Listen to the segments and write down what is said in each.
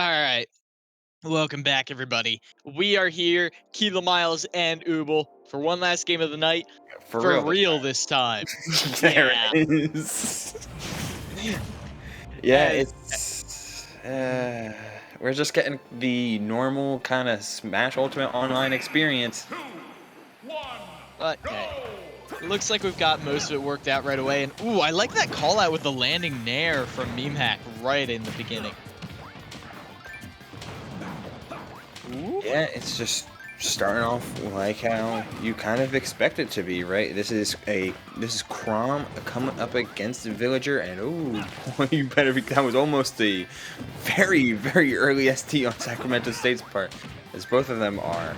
All right. Welcome back, everybody. We are here, Kilo Miles and Ubel, for one last game of the night. For For real this real this time. time. There Yeah. it is. Yeah, As it's we're just getting the normal kind of Smash Ultimate Online experience. but hey. Looks like we've got most of it worked out right away. And ooh, I like that call out with the landing nair from Meme Hack right in the beginning. Ooh. Yeah, it's just starting off like how you kind of expect it to be, right? This is Crom coming up against the Villager, and oh, you better be. That was almost a very early ST on Sacramento State's part, as both of them are.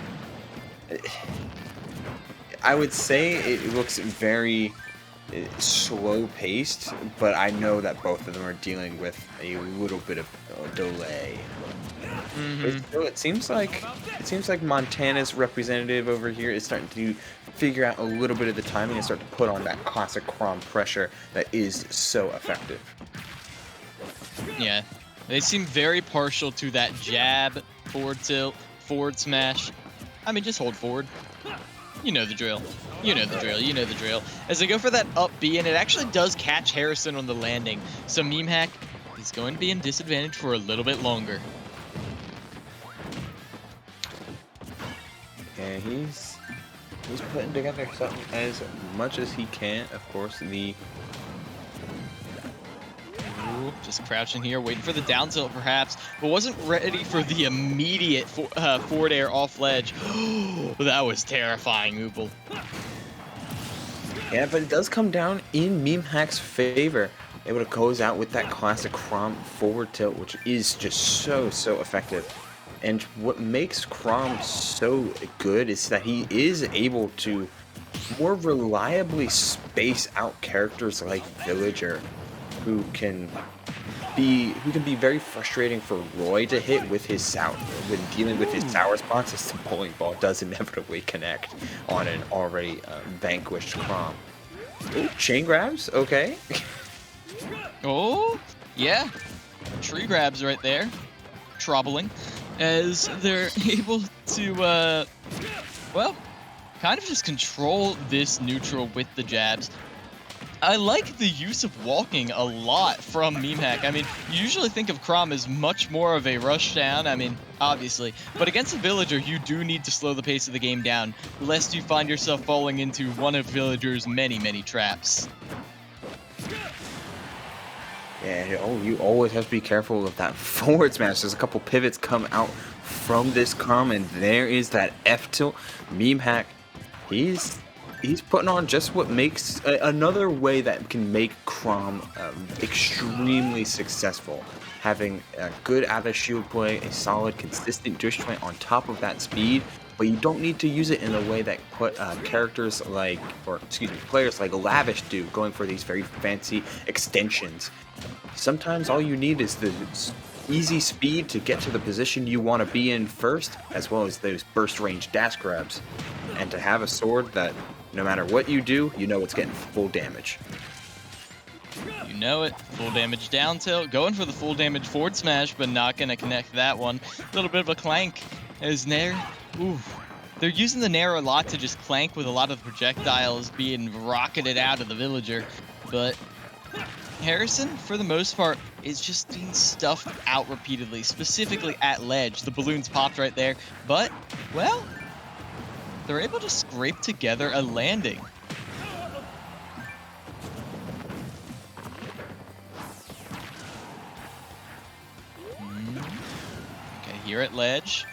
I would say it looks very slow paced, but I know that both of them are dealing with a little bit of delay. But Mm-hmm. still, it seems like Montana's representative over here is starting to figure out a little bit of the timing and start to put on that classic Crom pressure that is so effective. Yeah. They seem very partial to that jab, forward tilt, forward smash. I mean, just hold forward. You know the drill. You know the drill. You know the drill. As they go for that up B, and it actually does catch Harrison on the landing. So Meme Hack is going to be in disadvantage for a little bit longer. And he's putting together something as much as he can. Of course, the Ooh, just crouching here, waiting for the down tilt perhaps, but wasn't ready for the immediate forward air off ledge. That was terrifying, Oopal. yeah, but it does come down in Meme Hack's favor. Able to close out with that classic Crom forward tilt, which is just so effective. And what makes Crom so good is that he is able to more reliably space out characters like Villager, who can be very frustrating for Roy to hit with his sour when dealing with his sour spots, as the bowling ball does inevitably connect on an already vanquished Crom. Ooh, chain grabs, okay. Oh, yeah. Tree grabs right there. Troubling. As they're able to, well, kind of just control this neutral with the jabs. I like the use of walking a lot from Meme Hack. I mean, you usually think of Crom as much more of a rush down, I mean, obviously. But against a Villager, you do need to slow the pace of the game down, lest you find yourself falling into one of Villager's many traps. Yeah, oh, you always have to be careful of that forward smash. There's a couple pivots come out from this Crom, and there is that F tilt. Meme Hack, he's putting on just what makes another way that can make Crom extremely successful. Having a good out of shield play, a solid, consistent disjoint on top of that speed, but you don't need to use it in a way that put characters like, or excuse me, players like Lavish do, going for these very fancy extensions. Sometimes all you need is the easy speed to get to the position you want to be in first, as well as those burst range dash grabs, and to have a sword that no matter what you do, you know it's getting full damage. You know it. Full damage down tilt. Going for the full damage forward smash, but not going to connect that one. A little bit of a clank as Nair. Ooh. They're using the Nair a lot to just clank with a lot of the projectiles being rocketed out of the Villager. But Harrison, for the most part, is just being stuffed out repeatedly, specifically at ledge. The balloons popped right there. But, well, they're able to scrape together a landing. Okay, here at ledge.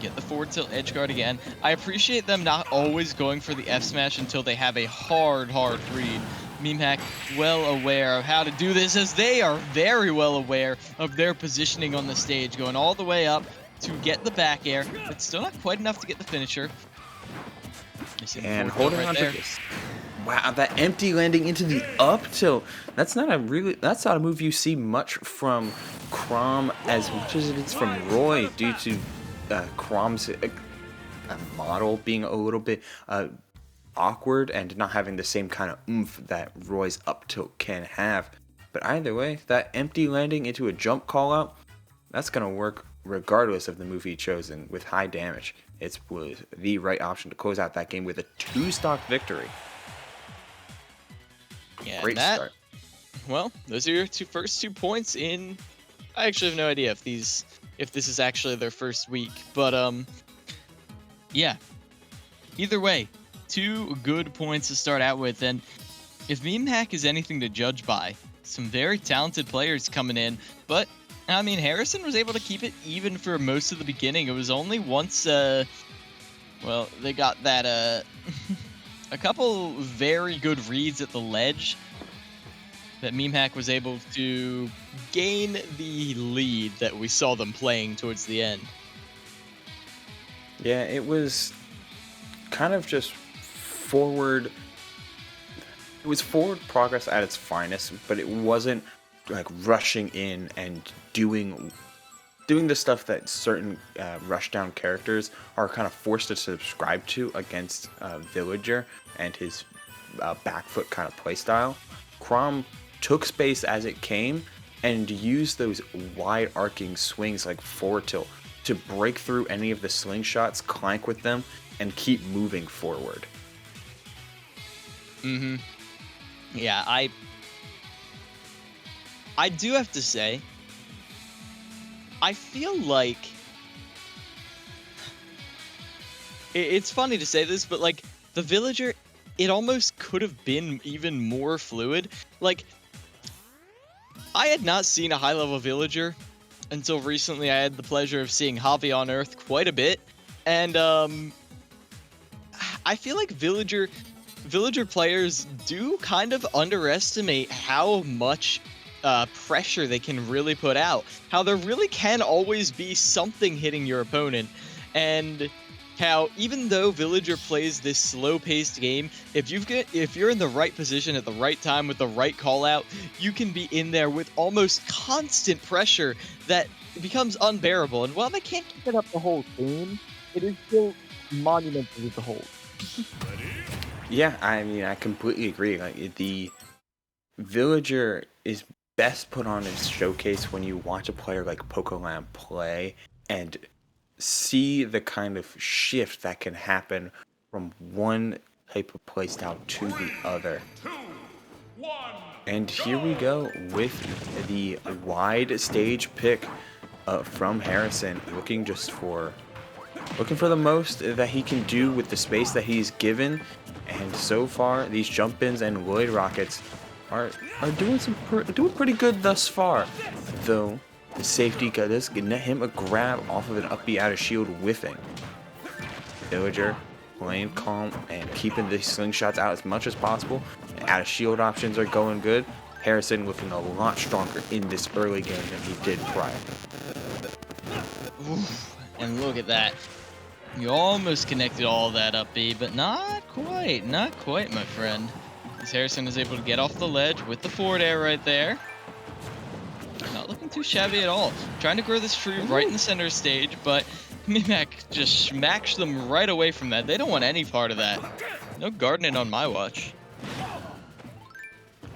Get the forward tilt edge guard again. I appreciate them not always going for the F smash until they have a hard read. Meme Hack well aware of how to do this, as they are very well aware of their positioning on the stage, going all the way up to get the back air, but still not quite enough to get the finisher. And holding on to this. Wow, that empty landing into the up tilt. That's not a move you see much from Crom as much as it is from Roy, due to Crom's model being a little bit awkward and not having the same kind of oomph that Roy's up tilt can have. But either way, that empty landing into a jump call out, That's going to work regardless of the move he chosen with high damage. It was the right option to close out that game with a 2-stock victory. Yeah, Great start. Well, those are your first 2 points in. I actually have no idea if this is actually their first week, but yeah. Either way, 2 good points to start out with, and if Meme Hack is anything to judge by, some very talented players coming in, but I mean, Harrison was able to keep it even for most of the beginning. It was only once, well, they got that, a couple very good reads at the ledge that Meme Hack was able to gain the lead that we saw them playing towards the end. Yeah, it was kind of just forward. It was forward progress at its finest, but it wasn't like rushing in and doing the stuff that certain rushdown characters are kind of forced to subscribe to against Villager and his back foot kind of playstyle. Chrom took space as it came and used those wide arcing swings like forward tilt to break through any of the slingshots, clank with them, and keep moving forward. Yeah, I do have to say, I feel like it's funny to say this, but like the Villager, it almost could have been even more fluid. Like, I had not seen a high-level Villager until recently. I had the pleasure of seeing Javi on Earth quite a bit, and I feel like Villager players do kind of underestimate how much pressure they can really put out. How there really can always be something hitting your opponent, and how even though Villager plays this slow-paced game, if you're in the right position at the right time with the right call-out, you can be in there with almost constant pressure that becomes unbearable. And while they can't keep it up the whole game, it is still monumental to hold. Yeah, I mean, I completely agree. Like, the Villager is best put on its showcase when you watch a player like Pokelam play and see the kind of shift that can happen from one type of playstyle to the other. And here we go with the wide stage pick from Harrison, looking for the most that he can do with the space that he's given. And so far, these jump-ins and Lloyd Rockets are doing pretty good thus far. Though the safety does net him a grab off of an up B out of shield whiffing. Villager playing calm and keeping the slingshots out as much as possible. Out of shield options are going good. Harrison looking a lot stronger in this early game than he did prior. Oof, and look at that. You almost connected all that up B, but not quite, my friend. As Harrison is able to get off the ledge with the forward air right there. Not looking too shabby at all. Trying to grow this tree right in the center stage, but Mimak just smacks them right away from that. They don't want any part of that. No gardening on my watch.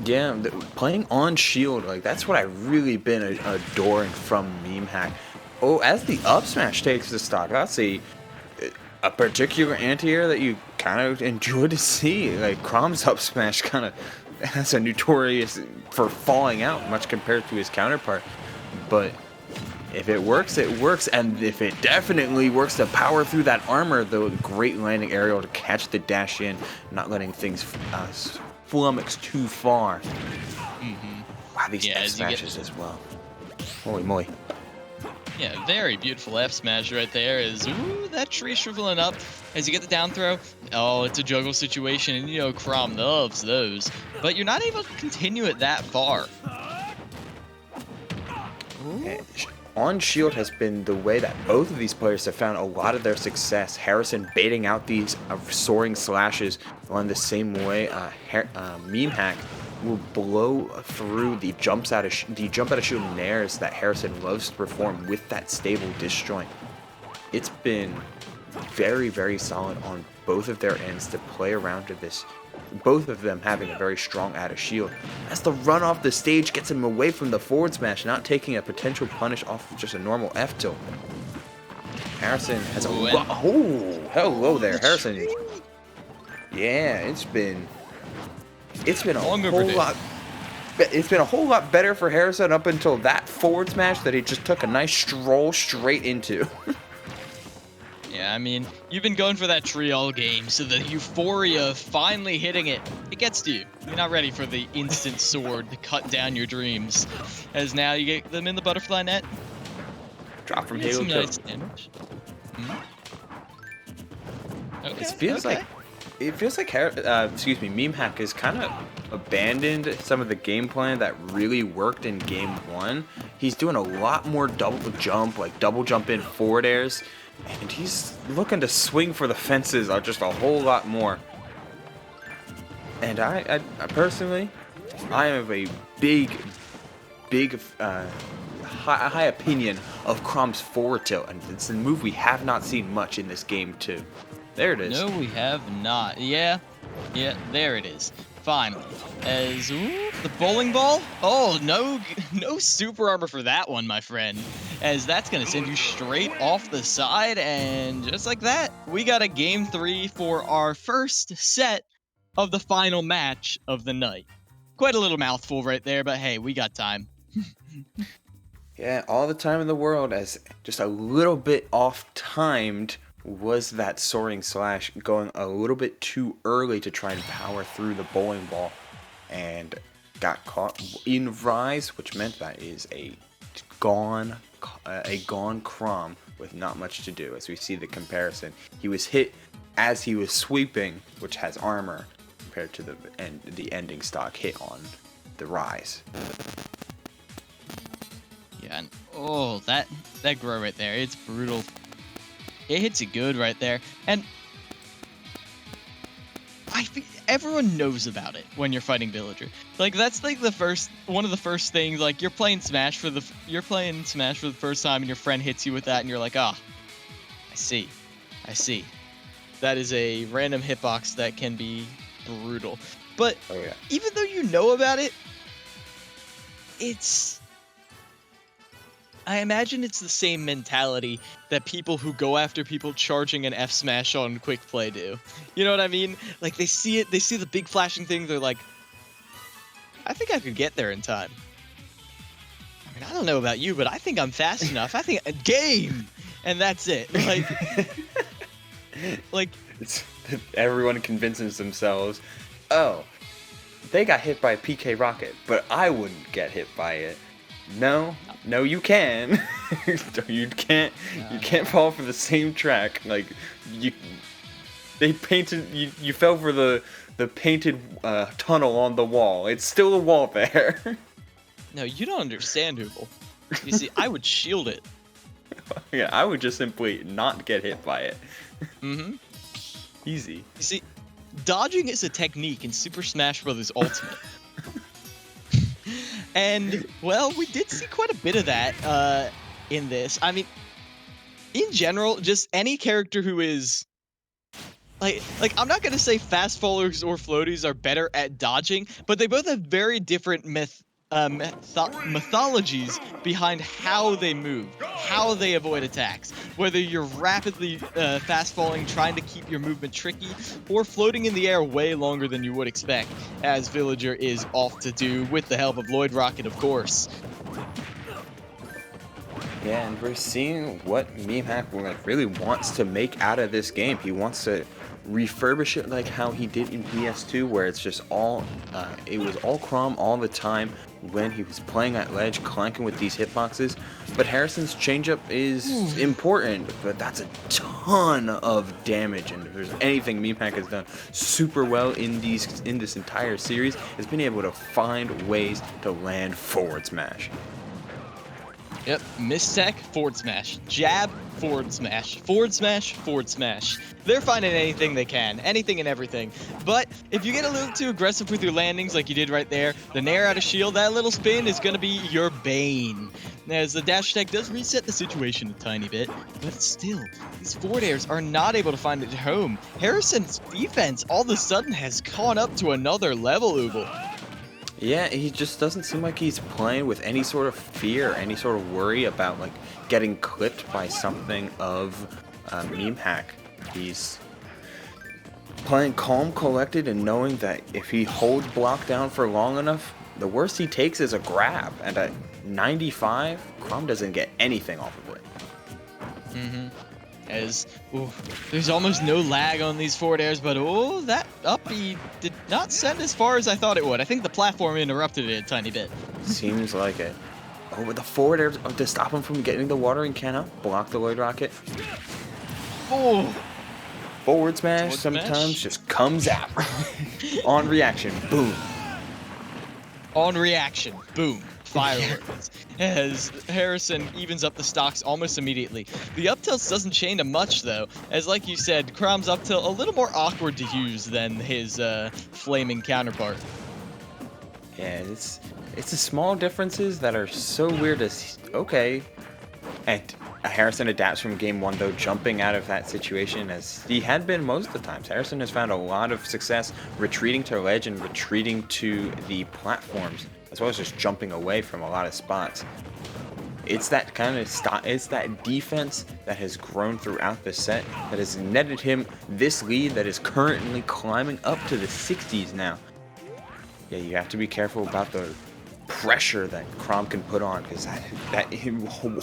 Yeah, playing on shield, like that's what I've really been adoring from Meme Hack. Oh, as the up smash takes the stock, that's a particular anti-air that you kind of enjoy to see. Like Chrom's up smash kind of has a notorious for falling out much compared to his counterpart. But if it works, it works. And if it definitely works to power through that armor, the great landing aerial to catch the dash in, not letting things flummox too far. Wow, these F smashes as well. Holy moly. Yeah, very beautiful F smash right there. Is that tree shriveling up as you get the down throw. Oh, it's a juggle situation, and you know Chrom loves those. But you're not able to continue it that far. On shield has been the way that both of these players have found a lot of their success. Harrison baiting out these soaring slashes on the same way Meme Hack will blow through the jump out of shield nairs that Harrison loves to perform with that stable disjoint. It's been very, very solid on both of their ends to play around to this both of them having a very strong out of shield. As the run off the stage gets him away from the forward smash, not taking a potential punish off of just a normal F tilt. Harrison has a hello there, Harrison. Yeah, it's been a whole lot. It's been a whole lot better for Harrison up until that forward smash that he just took a nice stroll straight into. Yeah, I mean, you've been going for that tree all game, so the euphoria of finally hitting it, it gets to you. You're not ready for the instant sword to cut down your dreams. As now you get them in the butterfly net. Drop from Halo kill. Nice damage. Okay, It feels like Meme Hack has kind of abandoned some of the game plan that really worked in game 1. He's doing a lot more double jump in forward airs, and he's looking to swing for the fences just a whole lot more. And I personally, I have a big high opinion of Crom's forward tilt, and it's a move we have not seen much in this game too. There it is. No, we have not. Yeah, there it is. Finally. As the bowling ball. Oh, no super armor for that one, my friend. As that's gonna send you straight off the side, and just like that, we got a game 3 for our first set of the final match of the night. Quite a little mouthful right there, but hey, we got time. Yeah, all the time in the world, as just a little bit off-timed was that soaring slash, going a little bit too early to try and power through the bowling ball, and got caught in rise, which meant that is a gone Crom with not much to do. As we see the comparison, he was hit as he was sweeping, which has armor, compared to the ending stock hit on the rise. Yeah, and oh, that grow right there, it's brutal. It hits you good right there, and everyone knows about it when you're fighting Villager. Like, that's like one of the first things. Like, you're playing Smash for the first time, and your friend hits you with that, and you're like, I see. That is a random hitbox that can be brutal. But even though you know about it, I imagine it's the same mentality that people who go after people charging an F smash on quick play do. You know what I mean? Like, they see the big flashing thing, they're like, I think I could get there in time. I mean, I don't know about you, but I think I'm fast enough. I think game, and that's it. Like everyone convinces themselves, oh, they got hit by PK Rocket, but I wouldn't get hit by it. No, you can. You can't fall for the same track. Like, you fell for the painted tunnel on the wall. It's still a wall there. No, you don't understand, Hoople. You see, I would shield it. Yeah, I would just simply not get hit by it. Mm-hmm. Easy. You see, dodging is a technique in Super Smash Bros. Ultimate. And, well, we did see quite a bit of that in this. I mean, in general, just any character who is... Like I'm not going to say fast fallers or floaties are better at dodging, but they both have very different mythologies behind how they move, how they avoid attacks. Whether you're rapidly fast falling, trying to keep your movement tricky, or floating in the air way longer than you would expect, as Villager is off to do with the help of Lloyd Rocket, of course. Yeah, and we're seeing what Meme Hack really wants to make out of this game. He wants to refurbish it like how he did in PS2, where it's just it was all Crom all the time when he was playing at ledge, clanking with these hitboxes. But Harrison's changeup is important, but that's a ton of damage. And if there's anything Meme Hack has done super well in this entire series, is being able to find ways to land forward smash. Yep, mistech, forward smash. Jab, forward smash. Forward smash, forward smash. They're finding anything they can, anything and everything. But if you get a little too aggressive with your landings like you did right there, the nair out of shield, that little spin is going to be your bane. As the dash attack does reset the situation a tiny bit, but still, these forward airs are not able to find it at home. Harrison's defense all of a sudden has gone up to another level, Uble. Yeah, he just doesn't seem like he's playing with any sort of fear, any sort of worry about like getting clipped by something of meme hack. He's playing calm, collected, and knowing that if he holds block down for long enough, the worst he takes is a grab. And at 95, Crom doesn't get anything off of it. As there's almost no lag on these forward airs, but that up B did not send as far as I thought it would. I think the platform interrupted it a tiny bit. Seems like it. Oh, but the forward air to stop him from getting the watering can out, block the Lloyd Rocket. Oh, Forward smash sometimes just comes out. On reaction, boom. On reaction, boom. Fireworks. As Harrison evens up the stocks almost immediately. The up tilt doesn't change much though, as like you said, Crom's up tilt a little more awkward to use than his flaming counterpart. Yeah, it's the small differences that are so weird as okay. And Harrison adapts from game 1 though, jumping out of that situation as he had been most of the times. Harrison has found a lot of success retreating to ledge and retreating to the platforms, as well as just jumping away from a lot of spots. It's that kind of it's that defense that has grown throughout the set that has netted him this lead that is currently climbing up to the 60s now. Yeah, you have to be careful about the pressure that Crom can put on, because that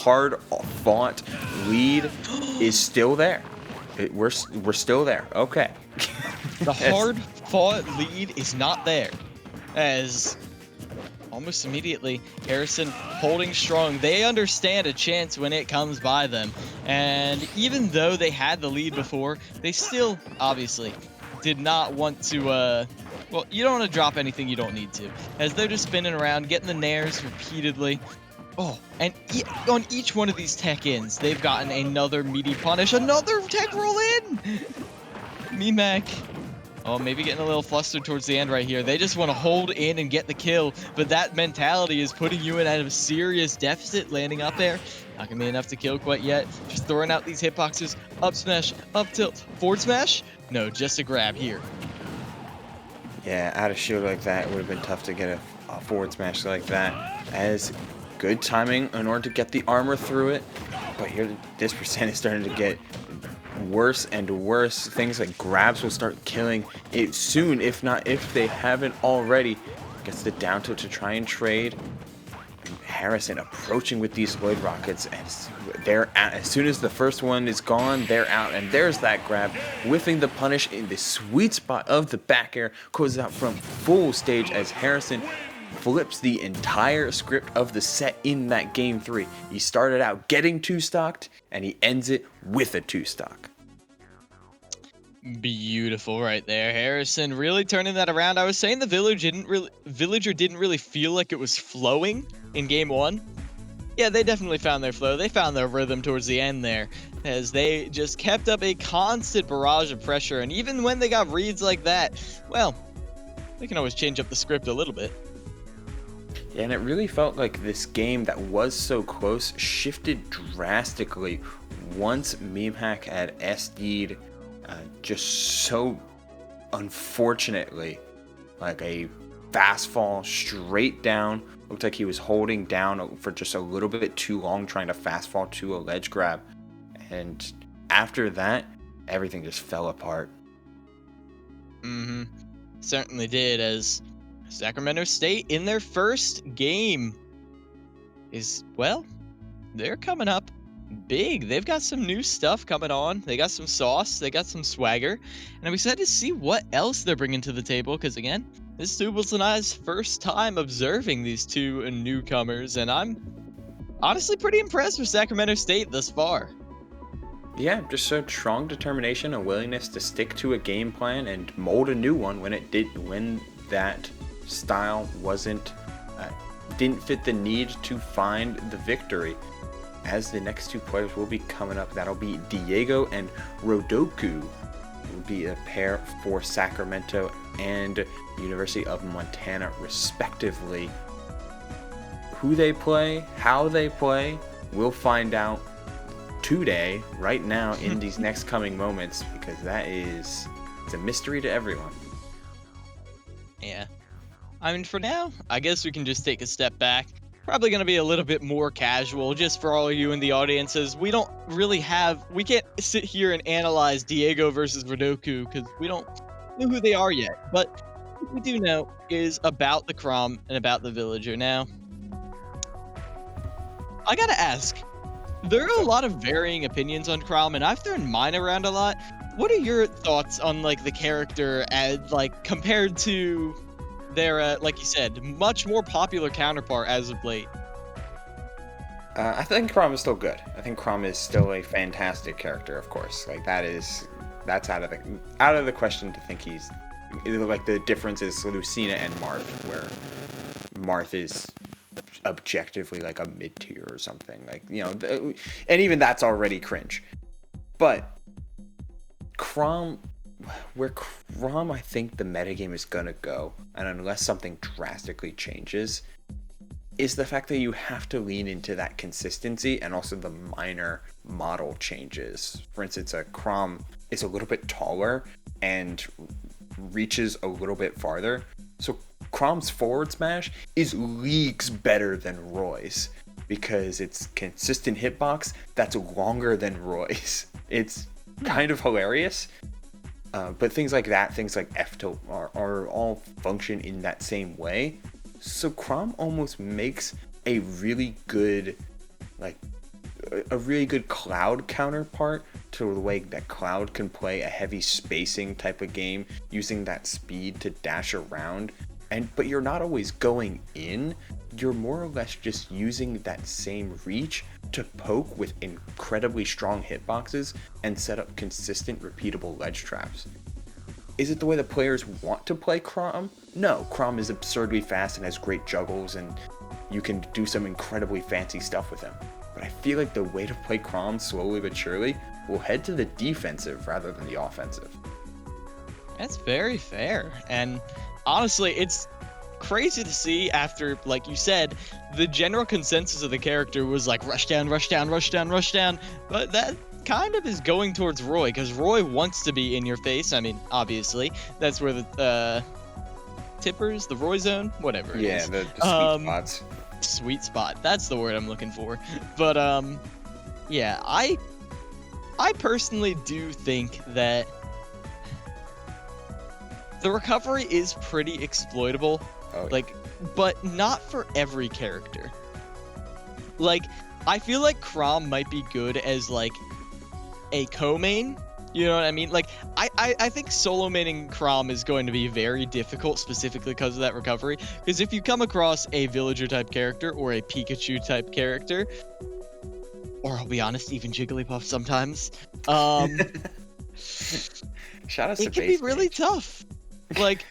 hard-fought lead is still there. We're still there. Okay. The hard-fought lead is not there, as almost immediately Harrison holding strong. They understand a chance when it comes by them, and even though they had the lead before, they still obviously did not want to well, you don't want to drop anything you don't need to, as they're just spinning around, getting the nairs repeatedly. Oh, and on each one of these tech ins, they've gotten another meaty punish, another tech roll in! Meemac. Oh, maybe getting a little flustered towards the end right here. They just want to hold in and get the kill, but that mentality is putting you in at a serious deficit landing up there. Not going to be enough to kill quite yet. Just throwing out these hitboxes. Up smash, up tilt, forward smash? No, just a grab here. Yeah, out of shield like that, it would have been tough to get a forward smash like that. As good timing in order to get the armor through it, but here this percent is starting to get worse and worse. Things like grabs will start killing it soon, if they haven't already. Gets the down tilt to try and trade. Harrison approaching with these Lloyd Rockets, and they're out. As soon as the first one is gone, they're out, and there's that grab, whiffing the punish in the sweet spot of the back air, closes out from full stage as Harrison flips the entire script of the set in that game 3. He started out getting 2-stocked, and he ends it with a 2-stock. Beautiful right there. Harrison really turning that around. I was saying the Villager didn't really feel like it was flowing in game 1. Yeah, they definitely found their flow. They found their rhythm towards the end there, as they just kept up a constant barrage of pressure. And even when they got reads like that, well, they can always change up the script a little bit. Yeah, and it really felt like this game that was so close shifted drastically once Memehack had SD'd just so unfortunately, like a fast fall straight down. Looked like he was holding down for just a little bit too long, trying to fast fall to a ledge grab. And after that, everything just fell apart. Certainly did, as Sacramento State in their first game is, well, they're coming up big. They've got some new stuff coming on. They got some sauce. They got some swagger. And I'm excited to see what else they're bringing to the table, because again, this is Doubles and I's first time observing these two newcomers, and I'm honestly pretty impressed with Sacramento State thus far. Yeah, just so strong determination and willingness to stick to a game plan and mold a new one when that style wasn't didn't fit the need to find the victory. As the next two players will be coming up, that'll be Diego and Rodoku. Will be a pair for Sacramento and University of Montana, respectively. Who they play, how they play, we'll find out today, right now, in these next coming moments, because it's a mystery to everyone. Yeah. I mean, for now, I guess we can just take a step back. Probably going to be a little bit more casual, just for all of you in the audiences. We don't really we can't sit here and analyze Diego versus Rodoku, because we don't know who they are yet. But what we do know is about the Crom and about the Villager. Now, I gotta ask, there are a lot of varying opinions on Crom, and I've thrown mine around a lot. What are your thoughts on, like, the character as, like, compared to their, like you said, much more popular counterpart as of late? I think Crom is still good. I think Crom is still a fantastic character, of course. Like, that's out of the question to think he's, like, the difference is Lucina and Marth, where Marth is objectively like a mid-tier or something, like, you know, and even that's already cringe. But Crom, where Crom, I think the metagame is gonna go, and unless something drastically changes, is the fact that you have to lean into that consistency and also the minor model changes. For instance, a Crom is a little bit taller and reaches a little bit farther, so Crom's forward smash is leagues better than Roy's because it's consistent hitbox that's longer than Roy's. It's kind of hilarious, but things like that, things like F tilt are all function in that same way. So Crom almost makes a really good, like, a really good Cloud counterpart to the way that Cloud can play a heavy spacing type of game using that speed to dash around. But you're not always going in, you're more or less just using that same reach to poke with incredibly strong hitboxes and set up consistent, repeatable ledge traps. Is it the way the players want to play Crom? No, Crom is absurdly fast and has great juggles, and you can do some incredibly fancy stuff with him. But I feel like the way to play Crom slowly but surely will head to the defensive rather than the offensive. That's very fair, and honestly, it's crazy to see after, like you said, the general consensus of the character was like rush down, rush down, rush down, rush down, but that kind of is going towards Roy, because Roy wants to be in your face. I mean, obviously, that's where the tippers, the Roy zone, whatever it is. Yeah, the sweet spots. Sweet spot, that's the word I'm looking for. But, yeah, I personally do think that the recovery is pretty exploitable, like, but not for every character. Like, I feel like Crom might be good as, like, a co-main, you know what I mean? Like, I think solo maining Crom is going to be very difficult, specifically because of that recovery, because if you come across a Villager type character or a Pikachu type character, or I'll be honest, even Jigglypuff sometimes, shout out to it can be really tough. Like,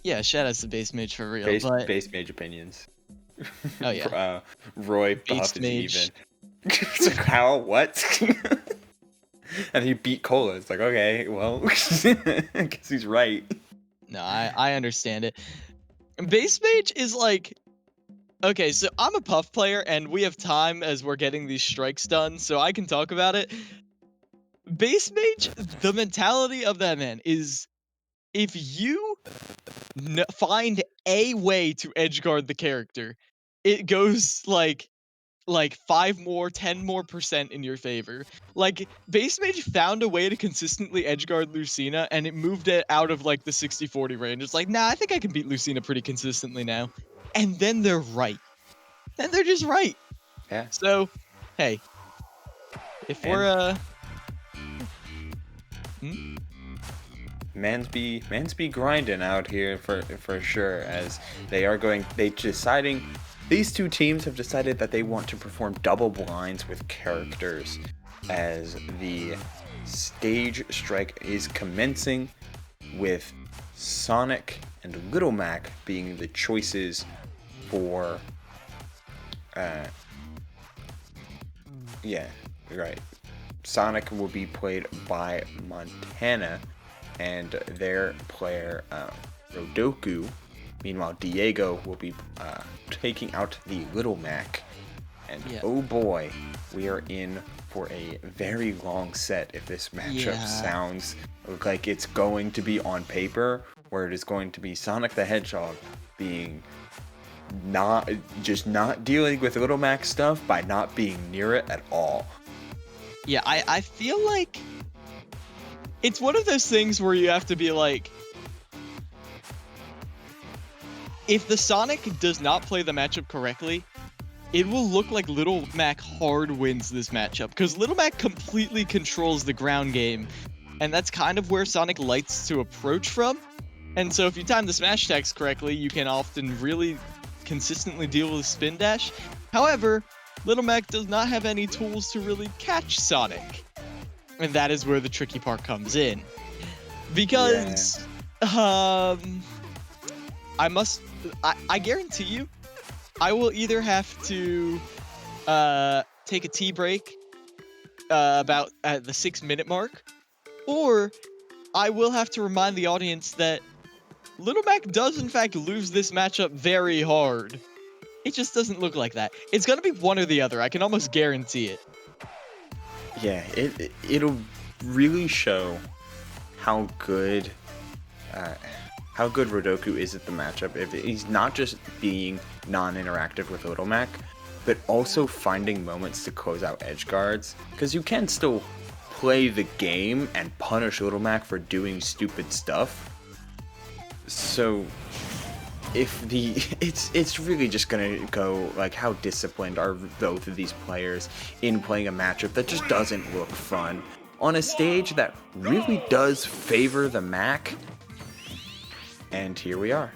yeah, shout out to Base Mage for real. Base Mage opinions. Oh yeah. Roy Buff is even. It's like, how? What? And he beat Cola. It's like, okay, well, I guess he's right. No, I understand it. Base Mage is like, okay, so I'm a Puff player, and we have time as we're getting these strikes done, so I can talk about it. Base Mage, the mentality of that man is, if you find a way to edgeguard the character, it goes like 5 more, 10 more % in your favor. Like, Base Mage found a way to consistently edgeguard Lucina, and it moved it out of, like, the 60-40 range. It's like, nah, I think I can beat Lucina pretty consistently now. And then they're right. Then they're just right. Yeah. So, hey, if we're, Mans be grinding out here for sure, as these two teams have decided that they want to perform double blinds with characters as the stage strike is commencing, with Sonic and Little Mac being the choices for Yeah, you're right. Sonic will be played by Montana and their player Rodoku. Meanwhile, Diego will be taking out the Little Mac. And oh boy, we are in for a very long set if this matchup sounds like it's going to be on paper, where it is going to be Sonic the Hedgehog being not dealing with Little Mac stuff by not being near it at all. Yeah, I feel like it's one of those things where you have to be like, if the Sonic does not play the matchup correctly, it will look like Little Mac hard wins this matchup, because Little Mac completely controls the ground game, and that's kind of where Sonic likes to approach from. And so if you time the smash attacks correctly, you can often really consistently deal with spin dash. However, Little Mac does not have any tools to really catch Sonic, and that is where the tricky part comes in. Because I guarantee you, I will either have to take a tea break about at the 6-minute mark, or I will have to remind the audience that Little Mac does in fact lose this matchup very hard. It just doesn't look like that. It's gonna be one or the other. I can almost guarantee it. Yeah, it'll really show how good Rodoku is at the matchup. If he's not just being non-interactive with Little Mac, but also finding moments to close out edge guards, because you can still play the game and punish Little Mac for doing stupid stuff. So it's really just gonna go like, how disciplined are both of these players in playing a matchup that just doesn't look fun on a stage that really does favor the Mac. And here we are.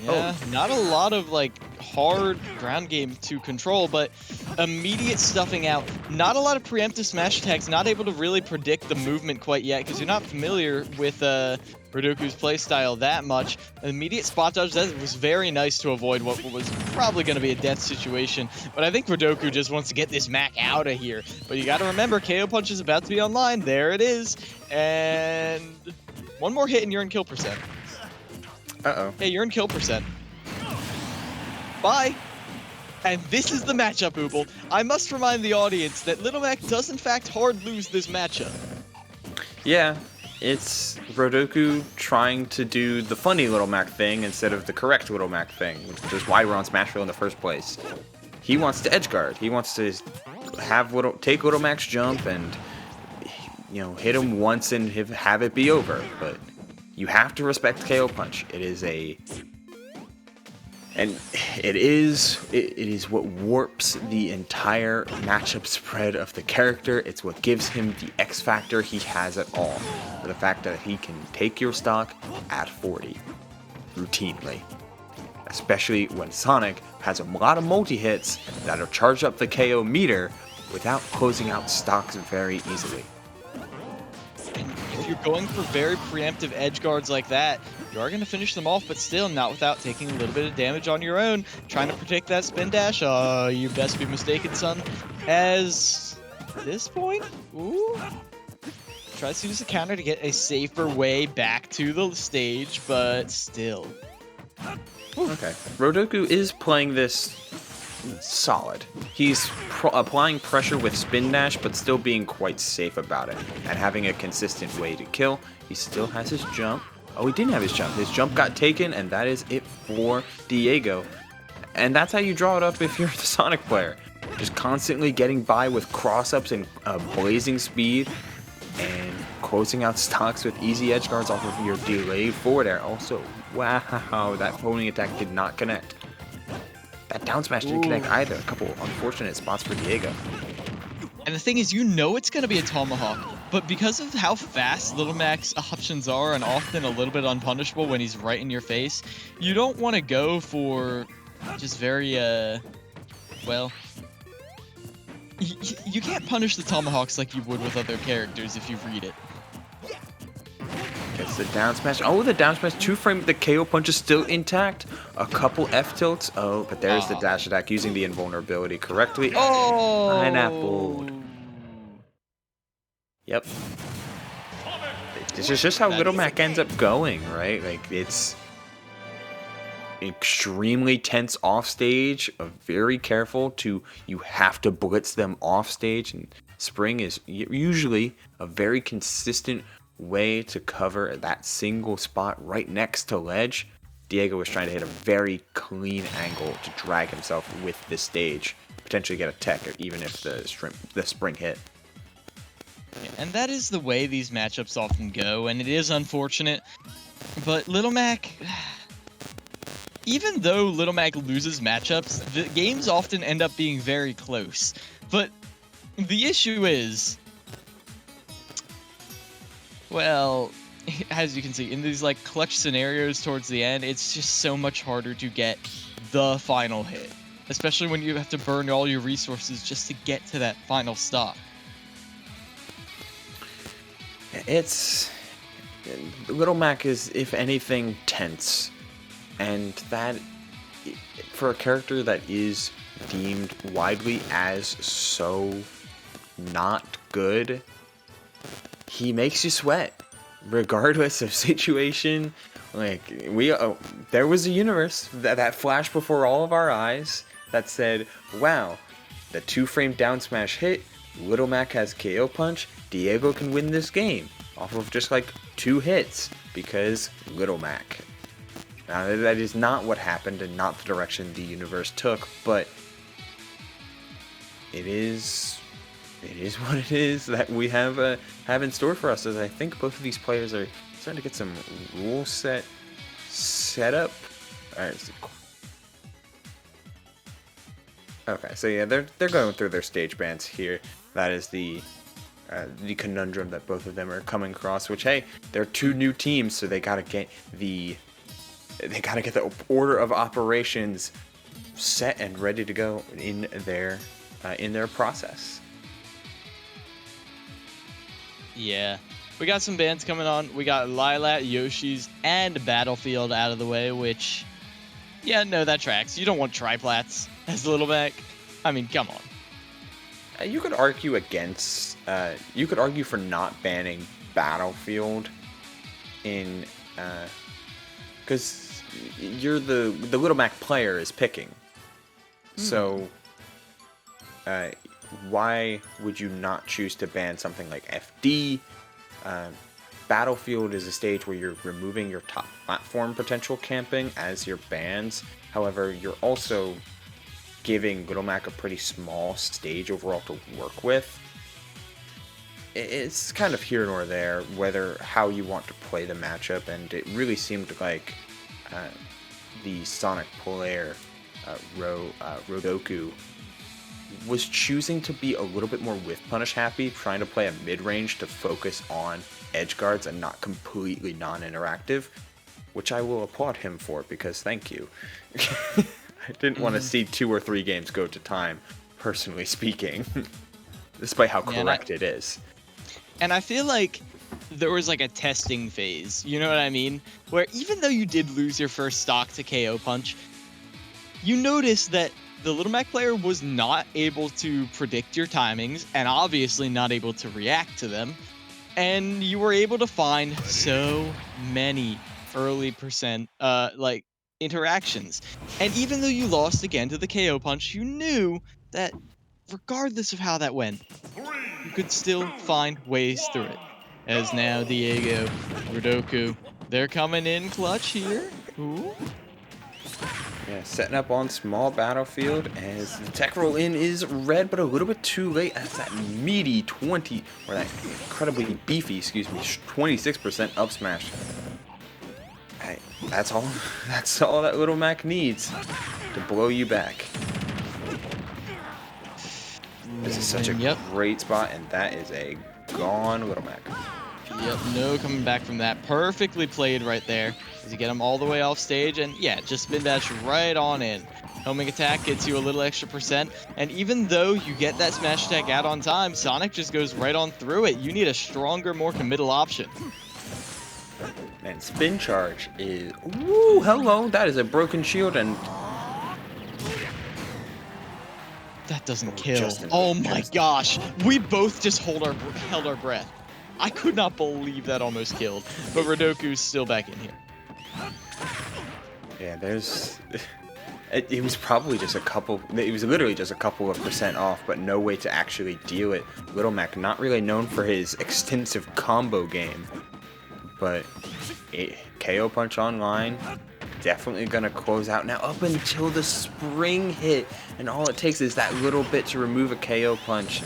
Yeah, not a lot of like hard ground game to control, but immediate stuffing out. Not a lot of preemptive smash attacks, not able to really predict the movement quite yet, because you're not familiar with Rodoku's playstyle that much. Immediate spot dodge, that was very nice to avoid what was probably going to be a death situation, but I think Rodoku just wants to get this Mac out of here. But you got to remember, KO Punch is about to be online. There it is. And one more hit and you're in kill percent. Uh-oh. Hey, you're in kill percent. Bye. And this is the matchup, Ooble. I must remind the audience that Little Mac does in fact hard lose this matchup. Yeah, it's Rodoku trying to do the funny Little Mac thing instead of the correct Little Mac thing, which is why we're on Smashville in the first place. He wants to edge guard. He wants to take Little Mac's jump and, you know, hit him once and have it be over. But you have to respect KO Punch. It is what warps the entire matchup spread of the character. It's what gives him the X factor he has at all. For the fact that he can take your stock at 40 routinely. Especially when Sonic has a lot of multi-hits that'll charge up the KO meter without closing out stocks very easily. If you're going for very preemptive edge guards like that, you are going to finish them off, but still not without taking a little bit of damage on your own. Trying to protect that spin dash. You best be mistaken, son. As this point, ooh, tries to use the counter to get a safer way back to the stage, but still. Okay, Rodoku is playing this solid. He's applying pressure with spin dash, but still being quite safe about it and having a consistent way to kill. He still has his jump. Oh, he didn't have his jump. His jump got taken, and that is it for Diego. And that's how you draw it up if you're the Sonic player. Just constantly getting by with cross-ups and blazing speed, and closing out stocks with easy edge guards off of your delayed forward air. Also, wow, that homing attack did not connect. That down smash didn't connect either. A couple unfortunate spots for Diego. And the thing is, you know it's going to be a tomahawk, but because of how fast Little Mac's options are and often a little bit unpunishable when he's right in your face, you don't want to go for just very, well, you can't punish the tomahawks like you would with other characters if you read it. Because the down smash. Oh, the down smash 2-frame. The KO punch is still intact. A couple F tilts. Oh, but there's the dash attack using the invulnerability correctly. Oh! Pineapple. Yep. This is just how Little Mac ends up going, right? Like, it's extremely tense off stage. Very careful to, you have to blitz them off stage. And Spring is usually a very consistent way to cover that single spot right next to ledge. Diego was trying to hit a very clean angle to drag himself with this stage, potentially get a tech even if the Spring hit. And that is the way these matchups often go, and it is unfortunate. But Little Mac, even though Little Mac loses matchups, the games often end up being very close. But the issue is, well, as you can see, in these like clutch scenarios towards the end, it's just so much harder to get the final hit. Especially when you have to burn all your resources just to get to that final stop. Little Mac is, if anything, tense. And that, for a character that is deemed widely as so not good, he makes you sweat, regardless of situation. Like, there was a universe that flashed before all of our eyes that said, wow, the 2-frame down smash hit, Little Mac has KO punch, Diego can win this game off of just like 2 hits because Little Mac. Now, that is not what happened and not the direction the universe took, but it is what it is that we have in store for us, as I think both of these players are starting to get some rule set up. Alright. Okay, so yeah, they're going through their stage bans here. That is the conundrum that both of them are coming across, which, hey, they're 2 new teams, so they gotta get the order of operations set and ready to go in their process. Yeah, we got some bans coming on. We got Lilat, Yoshi's, and Battlefield out of the way, which, yeah, no, that tracks. You don't want triplats as Little Mac. I mean, come on. You could argue against. You could argue for not banning Battlefield in, because you're the Little Mac player is picking. So, why would you not choose to ban something like FD? Battlefield is a stage where you're removing your top platform potential camping as your bans. However, you're also giving Little Mac a pretty small stage overall to work with. It's kind of here nor there how you want to play the matchup, and it really seemed like the Sonic player, Rodoku, was choosing to be a little bit more whiff punish happy, trying to play a mid-range to focus on edge guards and not completely non-interactive, which I will applaud him for, because thank you. I didn't want to see 2 or 3 games go to time, personally speaking, despite how correct it is. And I feel like there was like a testing phase, you know what I mean? Where even though you did lose your first stock to KO punch, you noticed that the Little Mac player was not able to predict your timings and obviously not able to react to them. And you were able to find so many early interactions. And even though you lost again to the KO punch, you knew that regardless of how that went, you could still find ways through it. As now Diego, Rodoku, they're coming in clutch here. Ooh. Yeah, setting up on small Battlefield as the tech roll in is red, but a little bit too late as that meaty 20, or that incredibly beefy, 26% up smash. Hey, that's all that Little Mac needs to blow you back. This is such a great spot, and that is a gone Little Mac. Yep, no coming back from that. Perfectly played right there. As you get him all the way off stage, and yeah, just spin dash right on in. Homing attack gets you a little extra %, and even though you get that smash attack out on time, Sonic just goes right on through it. You need a stronger, more committal option. And spin charge is... Ooh, hello. That is a broken shield and... That doesn't kill. Justin, Oh my Justin. gosh. We both just held our breath. I could not believe that almost killed. But Radoku's still back in here. Yeah, there's... It was probably just a couple... It was literally just a couple of % off, but no way to actually deal it. Little Mac, not really known for his extensive combo game. But KO Punch Online, definitely going to close out now up until the spring hit. And all it takes is that little bit to remove a KO Punch.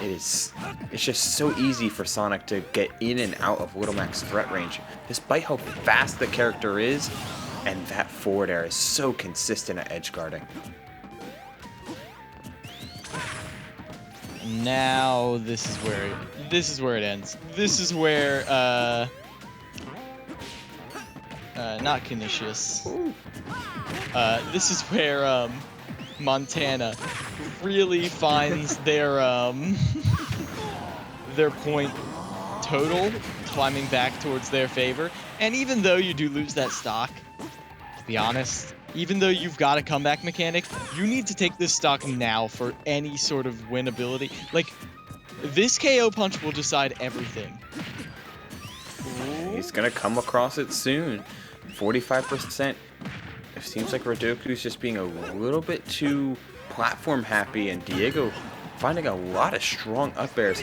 It's just so easy for Sonic to get in and out of Little Mac's threat range, despite how fast the character is, and that forward air is so consistent at edge guarding. Now this is where it ends. This is where not Canisius. This is where Montana really finds their their point total climbing back towards their favor. And even though you do lose that stock, to be honest, even though you've got a comeback mechanic, you need to take this stock now for any sort of winnability. Like, this KO punch will decide everything. He's gonna come across it soon. 45%. It seems like Radoku's just being a little bit too platform happy, and Diego finding a lot of strong up airs.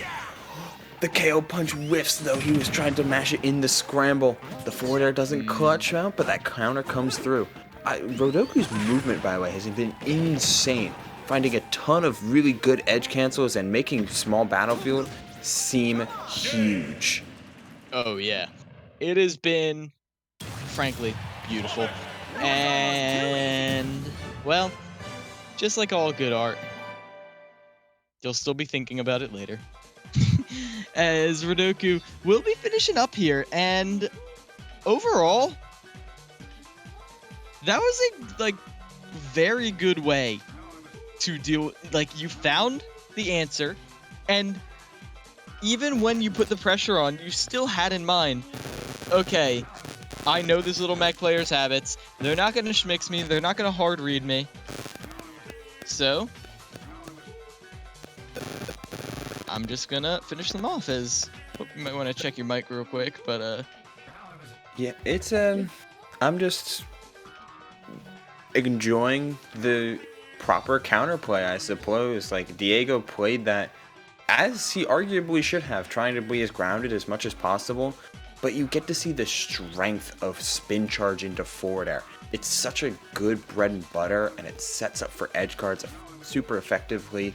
The KO punch whiffs, though. He was trying to mash it in the scramble. The forward air doesn't clutch out, but that counter comes through. Rodoku's movement, by the way, has been insane. Finding a ton of really good edge cancels and making small battlefield seem huge. Oh, yeah. It has been, frankly, beautiful. And, well, just like all good art, you'll still be thinking about it later. As Radoku will be finishing up here, and overall, that was a very good way to deal. Like, you found the answer, and even when you put the pressure on, you still had in mind, okay, I know this Little Mac player's habits. They're not gonna schmix me. They're not gonna hard read me. So I'm just gonna finish them off. As you might want to check your mic real quick, but yeah, it's I'm just enjoying the proper counterplay, I suppose. Like, Diego played that as he arguably should have, trying to be as grounded as much as possible, but you get to see the strength of spin charge into forward air. It's such a good bread and butter, and it sets up for edge guards super effectively,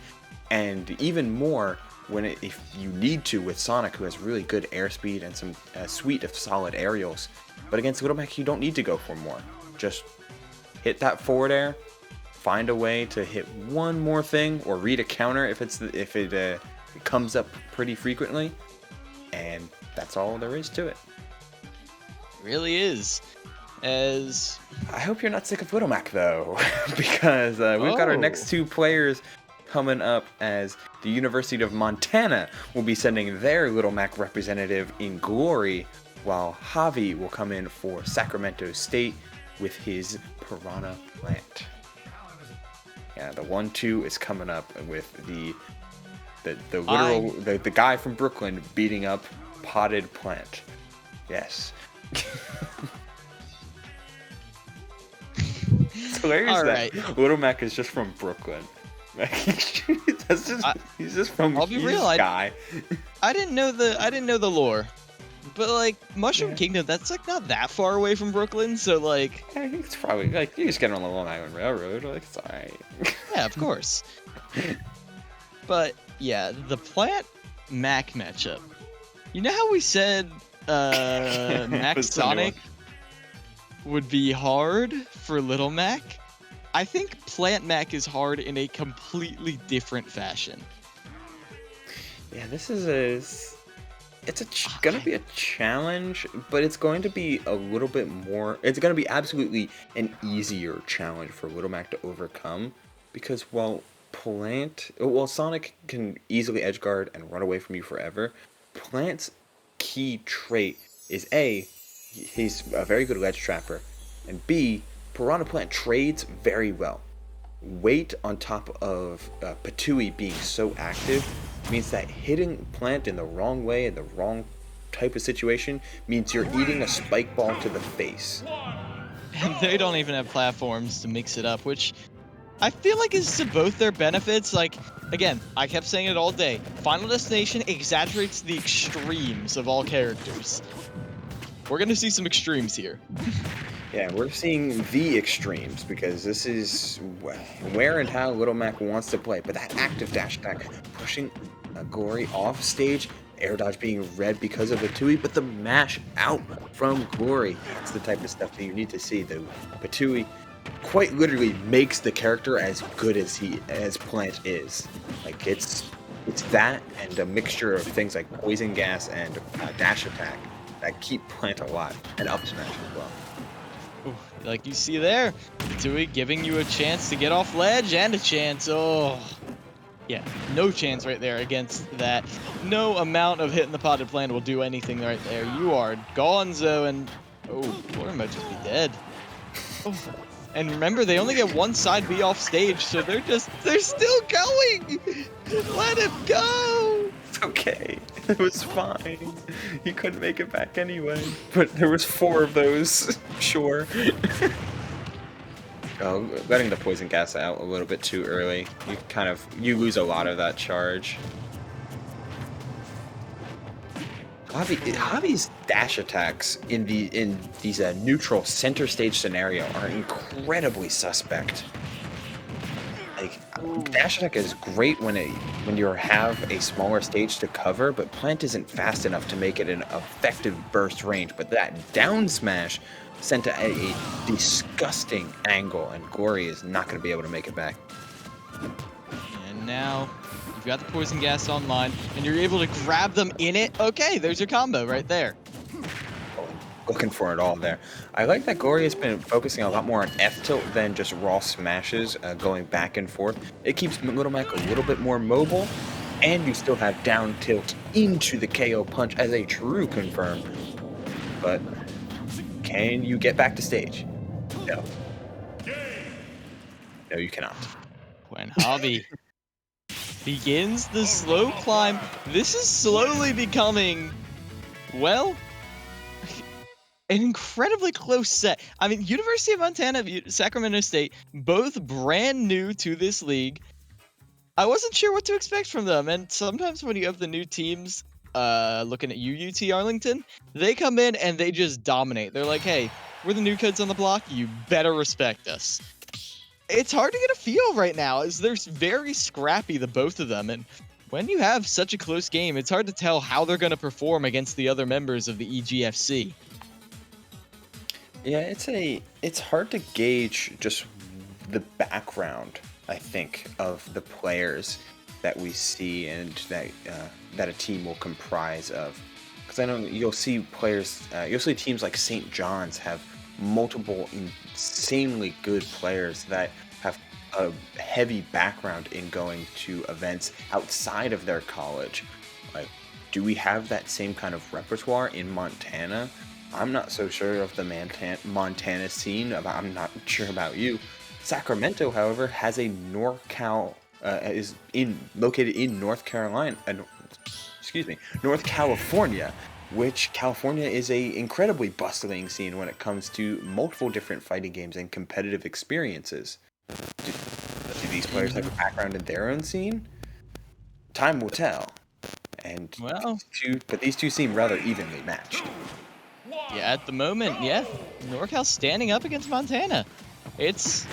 and even more if you need to with Sonic, who has really good airspeed and some suite of solid aerials. But against Little Mac, you don't need to go for more. Just hit that forward air, find a way to hit one more thing, or read a counter if it comes up pretty frequently, and that's all there is to it. really is. As I hope you're not sick of Little Mac, though, because we've got our next two players coming up, as the University of Montana will be sending their Little Mac representative in glory, while Javi will come in for Sacramento State with his Piranha Plant. Yeah, the 1-2 is coming up with the guy from Brooklyn beating up Potted Plant. Yes. It's hilarious that Little Mac is just from Brooklyn. He's just from. I'll be real, guy. I didn't know the lore, but like Mushroom Kingdom, that's like not that far away from Brooklyn, so like. I think it's probably like you just get on the Long Island Railroad, like it's alright. Yeah, of course. But yeah, the Plant Mac matchup. You know how we said Mac Sonic would be hard for Little Mac? I think Plant Mac is hard in a completely different fashion. Yeah, this is gonna be a challenge, but it's going to be a little bit more. It's gonna be absolutely an easier challenge for Little Mac to overcome, because while Sonic can easily edgeguard and run away from you forever, Plant's key trait is he's a very good ledge trapper, and B, Piranha Plant trades very well. Weight on top of Patui being so active means that hitting Plant in the wrong way, in the wrong type of situation, means you're eating a spike ball to the face. And they don't even have platforms to mix it up, which I feel like is to both their benefits. Like, again, I kept saying it all day. Final Destination exaggerates the extremes of all characters. We're going to see some extremes here. Yeah, we're seeing the extremes because this is where and how Little Mac wants to play. But that active dash attack pushing Gory off stage, air dodge being read because of the Patui, but the mash out from Gory. That's the type of stuff that you need to see. The Patui quite literally makes the character as good as Plant is. Like it's that and a mixture of things like poison gas and dash attack that keep Plant alive, and up smash as well. Like you see there, Patui giving you a chance to get off ledge and a chance. Oh, yeah, no chance right there against that. No amount of hitting the potted plant will do anything right there. You are gonzo, and Gory might just be dead. Oh. And remember, they only get one side B off stage, so they're still going. Let him go. It's okay. It was fine. He couldn't make it back anyway. But there was 4 of those. Sure. Oh, letting the poison gas out a little bit too early. You lose a lot of that charge. Javi's dash attacks in these neutral center stage scenario are incredibly suspect. Like, dash attack is great when you have a smaller stage to cover, but Plant isn't fast enough to make it an effective burst range. But that down smash sent at a disgusting angle, and Gory is not going to be able to make it back. And now you've got the poison gas online, and you're able to grab them in it. Okay, there's your combo right there. Looking for it all there. I like that Gory has been focusing a lot more on F-tilt than just raw smashes, going back and forth. It keeps Little Mac a little bit more mobile, and you still have down tilt into the KO punch as a true confirm. But can you get back to stage? No. No, you cannot. When Javi begins the slow climb, this is slowly becoming, well, an incredibly close set. I mean, University of Montana, Sacramento State, both brand new to this league. I wasn't sure what to expect from them, and sometimes when you have the new teams, looking at UT Arlington, they come in and they just dominate. They're like, hey, we're the new kids on the block, you better respect us. It's hard to get a feel right now, as they're very scrappy, the both of them, and when you have such a close game, it's hard to tell how they're going to perform against the other members of the EGFC. Yeah, it's hard to gauge just the background, I think, of the players that we see and that a team will comprise of. Because I know you'll see teams like St. John's have multiple insanely good players that have a heavy background in going to events outside of their college. Like, do we have that same kind of repertoire in Montana? I'm not so sure of the Montana scene. I'm not sure about you. Sacramento, however, has a NorCal located in North California, which California is a incredibly bustling scene when it comes to multiple different fighting games and competitive experiences. Do these players have a background in their own scene? Time will tell. And well, these two seem rather evenly matched. Yeah, at the moment, yeah, NorCal's standing up against Montana. It's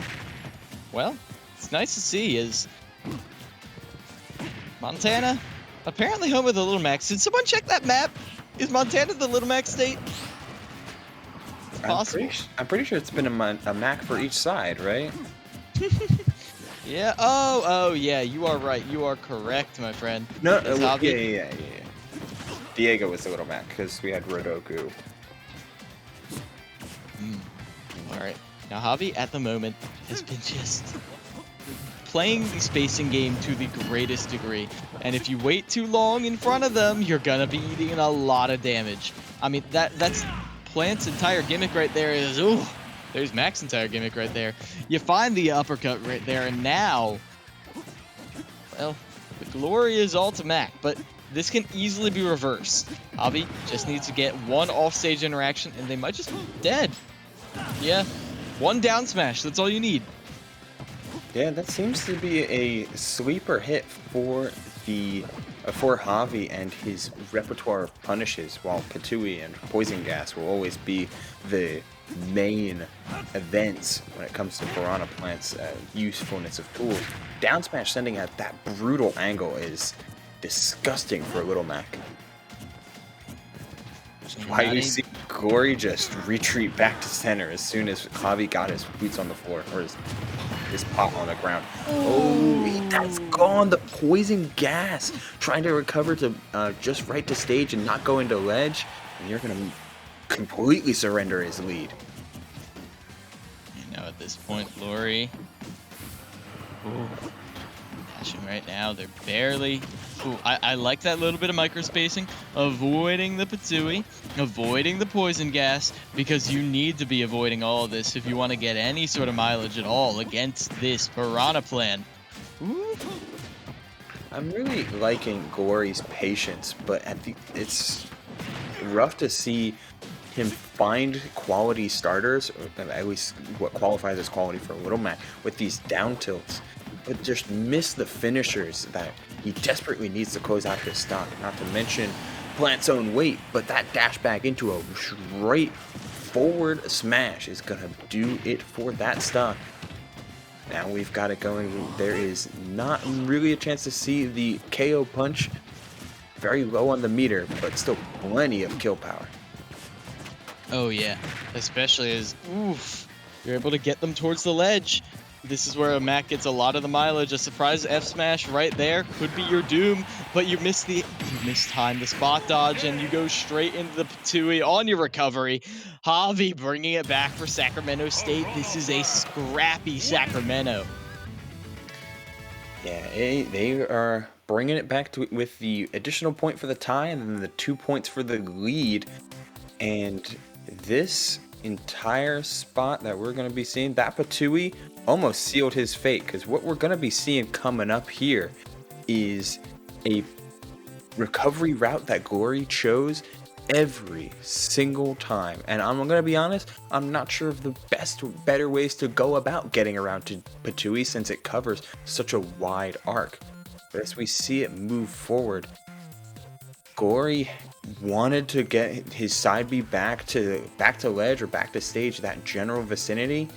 nice to see, is Montana apparently home of the Little Macs. Did someone check that map? Is Montana the Little Mac state? It's possible. I'm pretty sure it's been a Mac for each side, right? Yeah. Oh, yeah. You are right. You are correct, my friend. No. Yeah. Diego was the Little Mac because we had Rodoku. All right. Now, Javi, at the moment, has been just playing the spacing game to the greatest degree. And if you wait too long in front of them, you're going to be eating a lot of damage. I mean, that's Plant's entire gimmick right there is, ooh, there's Mac's entire gimmick right there. You find the uppercut right there, and now, well, the glory is all to Mac, but this can easily be reversed. Javi just needs to get one offstage interaction, and they might just be dead. Yeah, one down smash, that's all you need. Yeah, that seems to be a sleeper hit for the for Javi and his repertoire of punishes, while Patui and Poison Gas will always be the main events when it comes to Piranha Plant's usefulness of tools. Down smash sending at that brutal angle is disgusting for Little Mac. Why do you see Gory just retreat back to center as soon as Javi got his boots on the floor, or his pot on the ground? Oh, that's gone. The Poison Gas trying to recover to just right to stage and not go into ledge, and you're gonna completely surrender his lead. You know, at this point, Glory. Ooh. Dashing right now, they're barely. Ooh, I like that little bit of microspacing, avoiding the Patui, avoiding the Poison Gas, because you need to be avoiding all of this if you want to get any sort of mileage at all against this Piranha Plant. Ooh. I'm really liking Gory's patience, but it's rough to see him find quality starters, or at least what qualifies as quality for Little Mac, with these down tilts, but just miss the finishers that he desperately needs to close out his stock. Not to mention Plant's own weight, but that dash back into a straight forward smash is gonna do it for that stock. Now we've got it going. There is not really a chance to see the KO punch. Very low on the meter, but still plenty of kill power. Oh yeah, especially as, oof, you're able to get them towards the ledge. This is where Mac gets a lot of the mileage. A surprise F smash right there could be your doom, but you mistime the spot dodge, and you go straight into the Patui on your recovery. Javi bringing it back for Sacramento State. This is a scrappy Sacramento. Yeah, they are bringing it back to with the additional point for the tie and then the 2 points for the lead. And this entire spot that we're going to be seeing, that Patui almost sealed his fate, because what we're going to be seeing coming up here is a recovery route that Glory chose every single time. And I'm going to be honest, I'm not sure of the better ways to go about getting around to Patui, since it covers such a wide arc. But as we see it move forward, Glory wanted to get his side B back to ledge or back to stage, that general vicinity,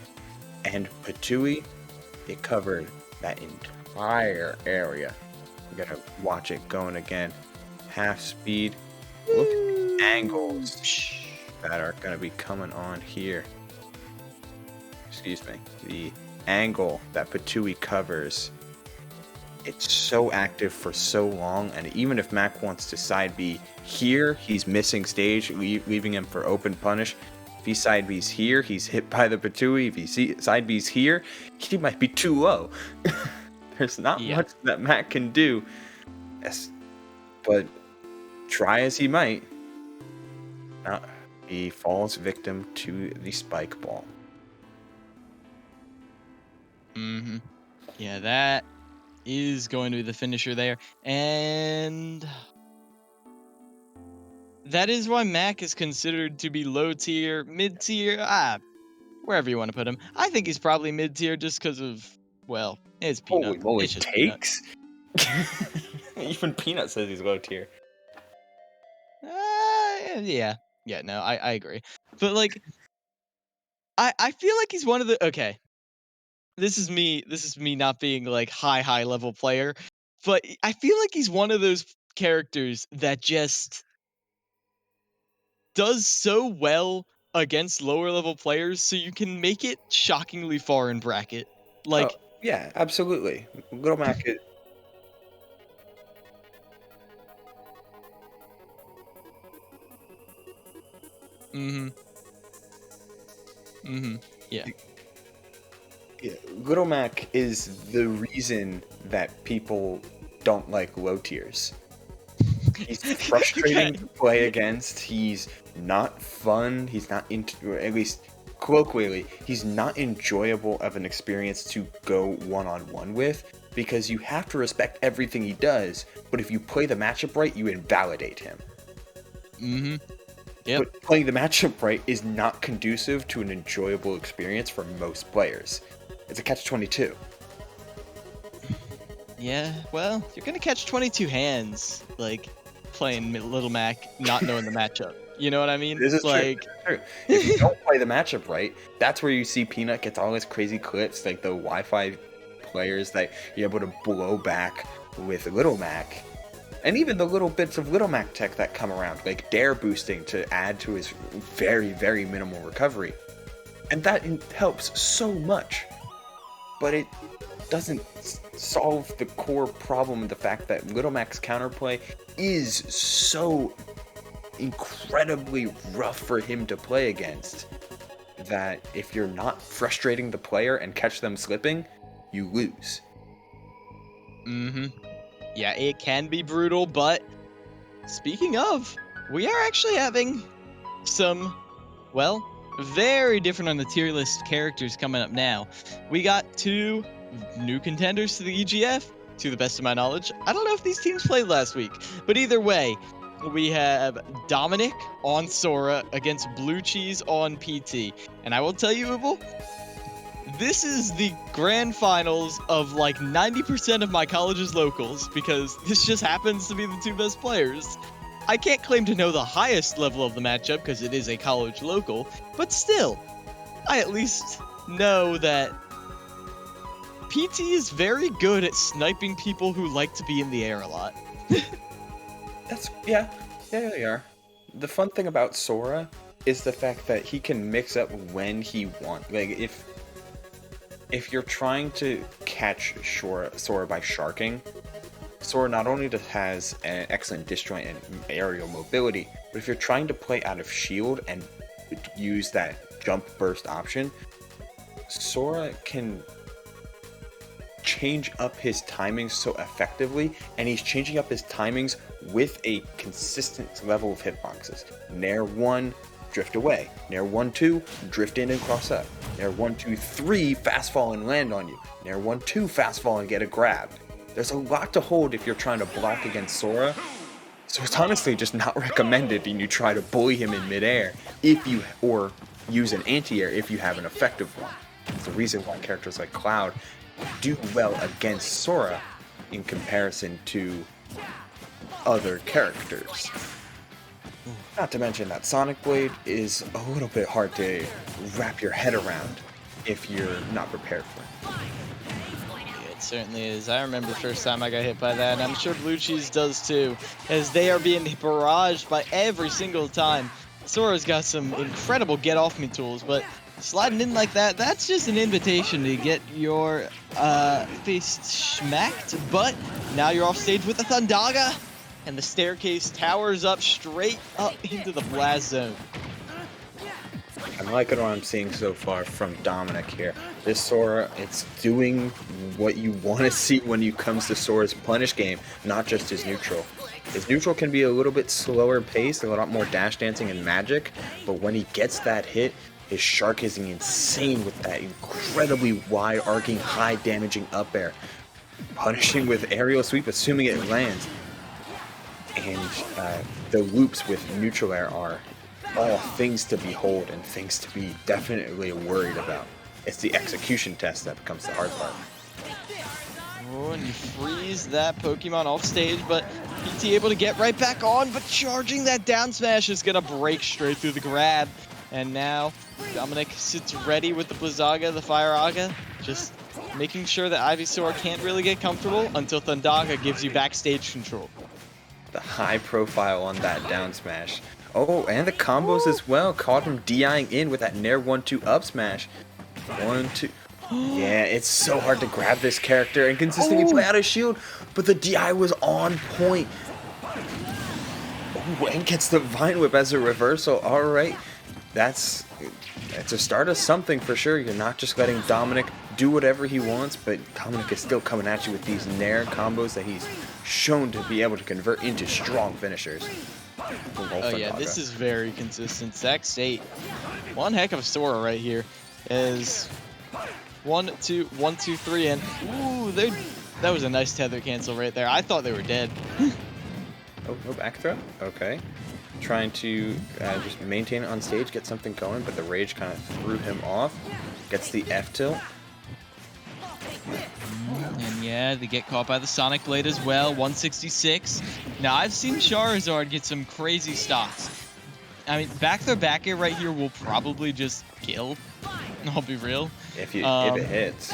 and Patui, it covered that entire area. You gotta watch it going again. Half speed. Look at the angles that are gonna be coming on here. Excuse me. The angle that Patui covers. It's so active for so long, and even if Mac wants to side B here, he's missing stage, leaving him for open punish. If he side B's here, he's hit by the Patui. If he side B's here, he might be too low. There's not much that Mac can do. Yes, but try as he might, he falls victim to the spike ball. Yeah, that is going to be the finisher there, and that is why Mac is considered to be low tier, mid tier, wherever you want to put him. I think he's probably mid tier just because of, well, it's Peanut. Holy moly, it's just takes? Even Peanut says he's low tier. Yeah, no, I agree, but like, I feel like he's one of the, okay, this is me not being like high level player, but I feel like he's one of those characters that just does so well against lower level players, so you can make it shockingly far in bracket. Oh, Like, yeah, absolutely. Little Mac is... yeah. Yeah, Little Mac is the reason that people don't like low tiers. He's frustrating Okay. to play against. He's not fun. He's not at least colloquially, he's not enjoyable of an experience to go one-on-one with because you have to respect everything he does, but if you play the matchup right, you invalidate him. Mm-hmm. Yep. But playing the matchup right is not conducive to an enjoyable experience for most players. It's a catch-22. Yeah, well, you're gonna catch 22 hands, like, playing Little Mac, not knowing the matchup. You know what I mean? This is Like, true. If you don't play the matchup right, that's where you see Peanut gets all his crazy clips, like the Wi-Fi players that you're able to blow back with Little Mac. And even the little bits of Little Mac tech that come around, like dare boosting to add to his very, very minimal recovery. And that helps so much. But it doesn't solve the core problem, the fact that Little Mac's counterplay is so incredibly rough for him to play against that if you're not frustrating the player and catch them slipping, you lose. mm-hmm. Yeah, it can be brutal, but speaking of, we are actually having some, well, very different on the tier list characters coming up now. We got 2 new contenders to the EGF, to the best of my knowledge. I don't know if these teams played last week, but either way, we have Dominic on Sora against Blue Cheese on PT. And I will tell you, Ubel, this is the grand finals of like 90% of my college's locals because this just happens to be the 2 best players. I can't claim to know the highest level of the matchup because it is a college local, but still, I at least know that PT is very good at sniping people who like to be in the air a lot. Yeah, they are. The fun thing about Sora is the fact that he can mix up when he wants. Like if you're trying to catch Sora by sharking, Sora not only has an excellent disjoint and aerial mobility, but if you're trying to play out of shield and use that jump burst option, Sora can change up his timings so effectively, and he's changing up his timings with a consistent level of hitboxes. Nair 1, drift away. Nair 1, 2, drift in and cross up. Nair 1, 2, 3, fast fall and land on you. Nair 1, 2, fast fall and get a grab. There's a lot to hold if you're trying to block against Sora, so it's honestly just not recommended and you try to bully him in midair or use an anti-air if you have an effective one. It's the reason why characters like Cloud do well against Sora in comparison to other characters. Not to mention that Sonic Blade is a little bit hard to wrap your head around if you're not prepared for it. It certainly is. I remember the first time I got hit by that, and I'm sure Blue Cheese does too, as they are being barraged by every single time. Sora's got some incredible get-off-me tools, but sliding in like that, that's just an invitation to get your face smacked. But now you're off stage with the Thundaga, and the staircase towers up straight up into the blast zone. I'm liking what I'm seeing so far from Dominic here. This Sora, it's doing what you want to see when it comes to Sora's punish game, not just his neutral. His neutral can be a little bit slower paced, a lot more dash dancing and magic, but when he gets that hit, his shark is insane with that incredibly wide arcing, high damaging up air. Punishing with aerial sweep, assuming it lands. And the loops with neutral air are all things to behold and things to be definitely worried about. It's the execution test that becomes the hard part. Oh, and you freeze that Pokemon off stage, but PT able to get right back on, but charging that down smash is gonna break straight through the grab. And now Dominic sits ready with the Blizzaga, the Fire Aga, just making sure that Ivysaur can't really get comfortable until Thundaga gives you backstage control. The high profile on that down smash. Oh, and the combos as well. Caught him DIing in with that Nair 1-2 up smash. 1-2. Yeah, it's so hard to grab this character and consistently play out of shield, but the DI was on point. Oh, and gets the Vine Whip as a reversal. All right. It's a start of something for sure. You're not just letting Dominic do whatever he wants, but Dominic is still coming at you with these Nair combos that he's shown to be able to convert into strong finishers. Oh yeah, this is very consistent. Sac State, one heck of a Sora right here. Is 1, 2, 1, 2, 3, and ooh, that was a nice tether cancel right there. I thought they were dead. Oh, back throw? Okay. Trying to just maintain it on stage, get something going, but the rage kind of threw him off. Gets the F tilt. And yeah, they get caught by the Sonic Blade as well, 166. Now, I've seen Charizard get some crazy stocks. I mean, back air right here will probably just kill. I'll be real. If it hits.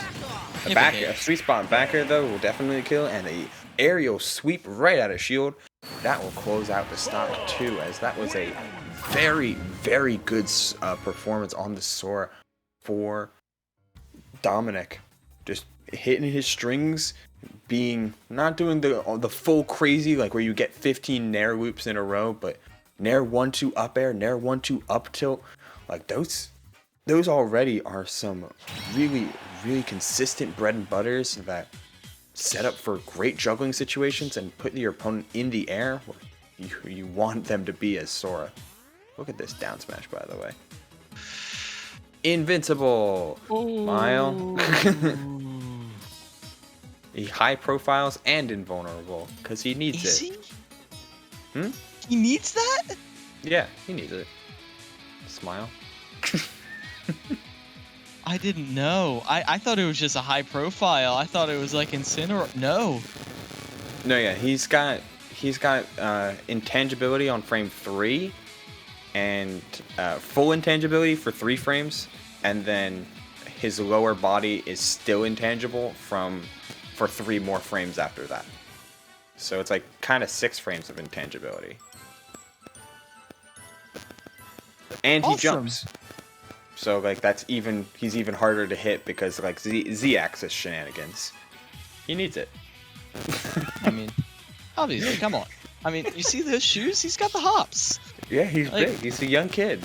A sweet spot back air, though, will definitely kill, and the aerial sweep right out of shield. That will close out the stock, too, as that was a very, very good performance on the Sora for Dominic. Just hitting his strings, not doing the full crazy, like where you get 15 Nair loops in a row, but Nair 1-2 up air, Nair 1-2 up tilt, like those already are some really, really consistent bread and butters that set up for great juggling situations and put your opponent in the air where you want them to be as Sora. Look at this down smash, by the way. Invincible! Smile. He high profiles and invulnerable, because he needs it. He? He needs that? Yeah, he needs it. Smile. I didn't know. I thought it was just a high profile. I thought it was like Incineroar. No. No, yeah, he's got intangibility on frame 3 and full intangibility for 3 frames, and then his lower body is still intangible for 3 more frames after that. So it's like kind of 6 frames of intangibility. And he jumps. So like he's even harder to hit because like Z-axis shenanigans. He needs it. I mean, obviously, come on. I mean, you see those shoes? He's got the hops. Yeah, he's big. He's a young kid.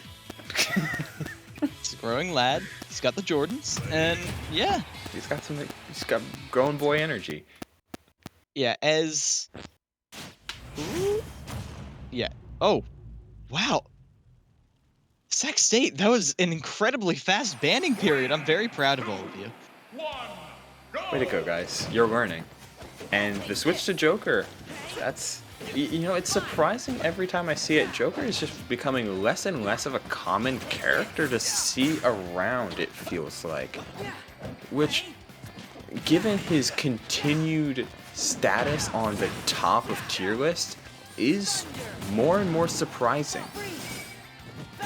He's a growing lad. He's got the Jordans, and yeah. He's got grown boy energy. Yeah, yeah. Oh, wow. Sac State, that was an incredibly fast banning period. I'm very proud of all of you. Way to go, guys. You're learning. And the switch to Joker, that's, you know, it's surprising every time I see it. Joker is just becoming less and less of a common character to see around, it feels like. Which, given his continued status on the top of tier list, is more and more surprising.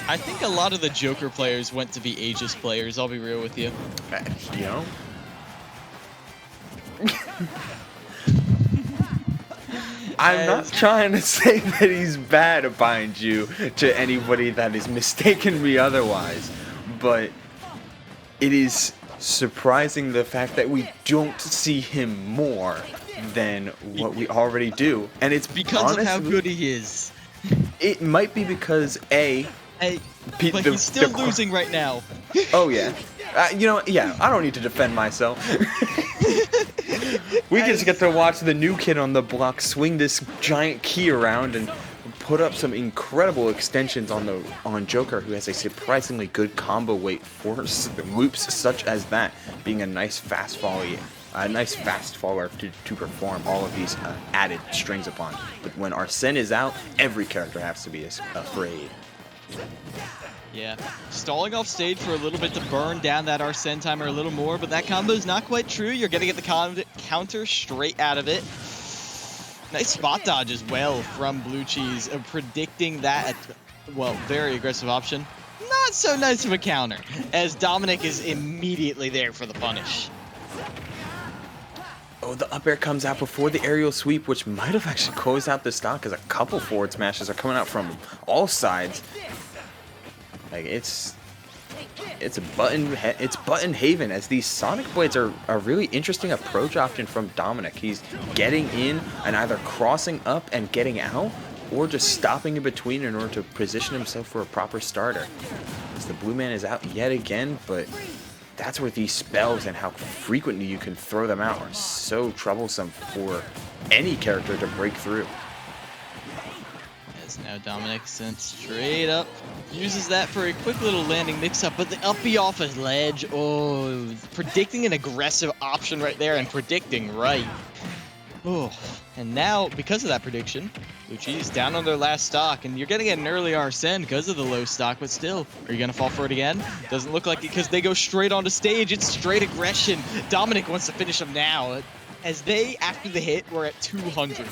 I think a lot of the Joker players went to be Aegis players, I'll be real with you. You know? I'm not trying to say that he's bad, mind you, to anybody that is mistaken me otherwise, but it is surprising the fact that we don't see him more than what we already do. And it's because honestly, of how good he is. It might be because but he's still losing right now. Oh yeah. You know, yeah, I don't need to defend myself. We just get to watch the new kid on the block swing this giant key around and put up some incredible extensions on Joker, who has a surprisingly good combo weight for loops such as that, being a nice fast faller to perform all of these added strings upon. But when Arsene is out, every character has to be afraid. Yeah, stalling off stage for a little bit to burn down that Arsene timer a little more, but that combo is not quite true. You're gonna get the counter straight out of it. Nice spot dodge as well from Blue Cheese, predicting that, well, very aggressive option. Not so nice of a counter, as Dominic is immediately there for the punish. Oh, the up air comes out before the aerial sweep, which might have actually closed out the stock, as a couple forward smashes are coming out from all sides. Like it's button haven, as these Sonic Blades are a really interesting approach option from Dominic. He's getting in and either crossing up and getting out, or just stopping in between in order to position himself for a proper starter. As the blue man is out yet again, but that's where these spells and how frequently you can throw them out are so troublesome for any character to break through. As now Dominic sent straight up. Uses that for a quick little landing mix-up, but the uppy off his ledge. Oh, predicting an aggressive option right there and predicting right. Oh, and now, because of that prediction, Lucci's down on their last stock, and you're getting an early Arsene because of the low stock, but still, are you going to fall for it again? Doesn't look like it because they go straight onto stage. It's straight aggression. Dominic wants to finish them now, as they, after the hit, were at 200.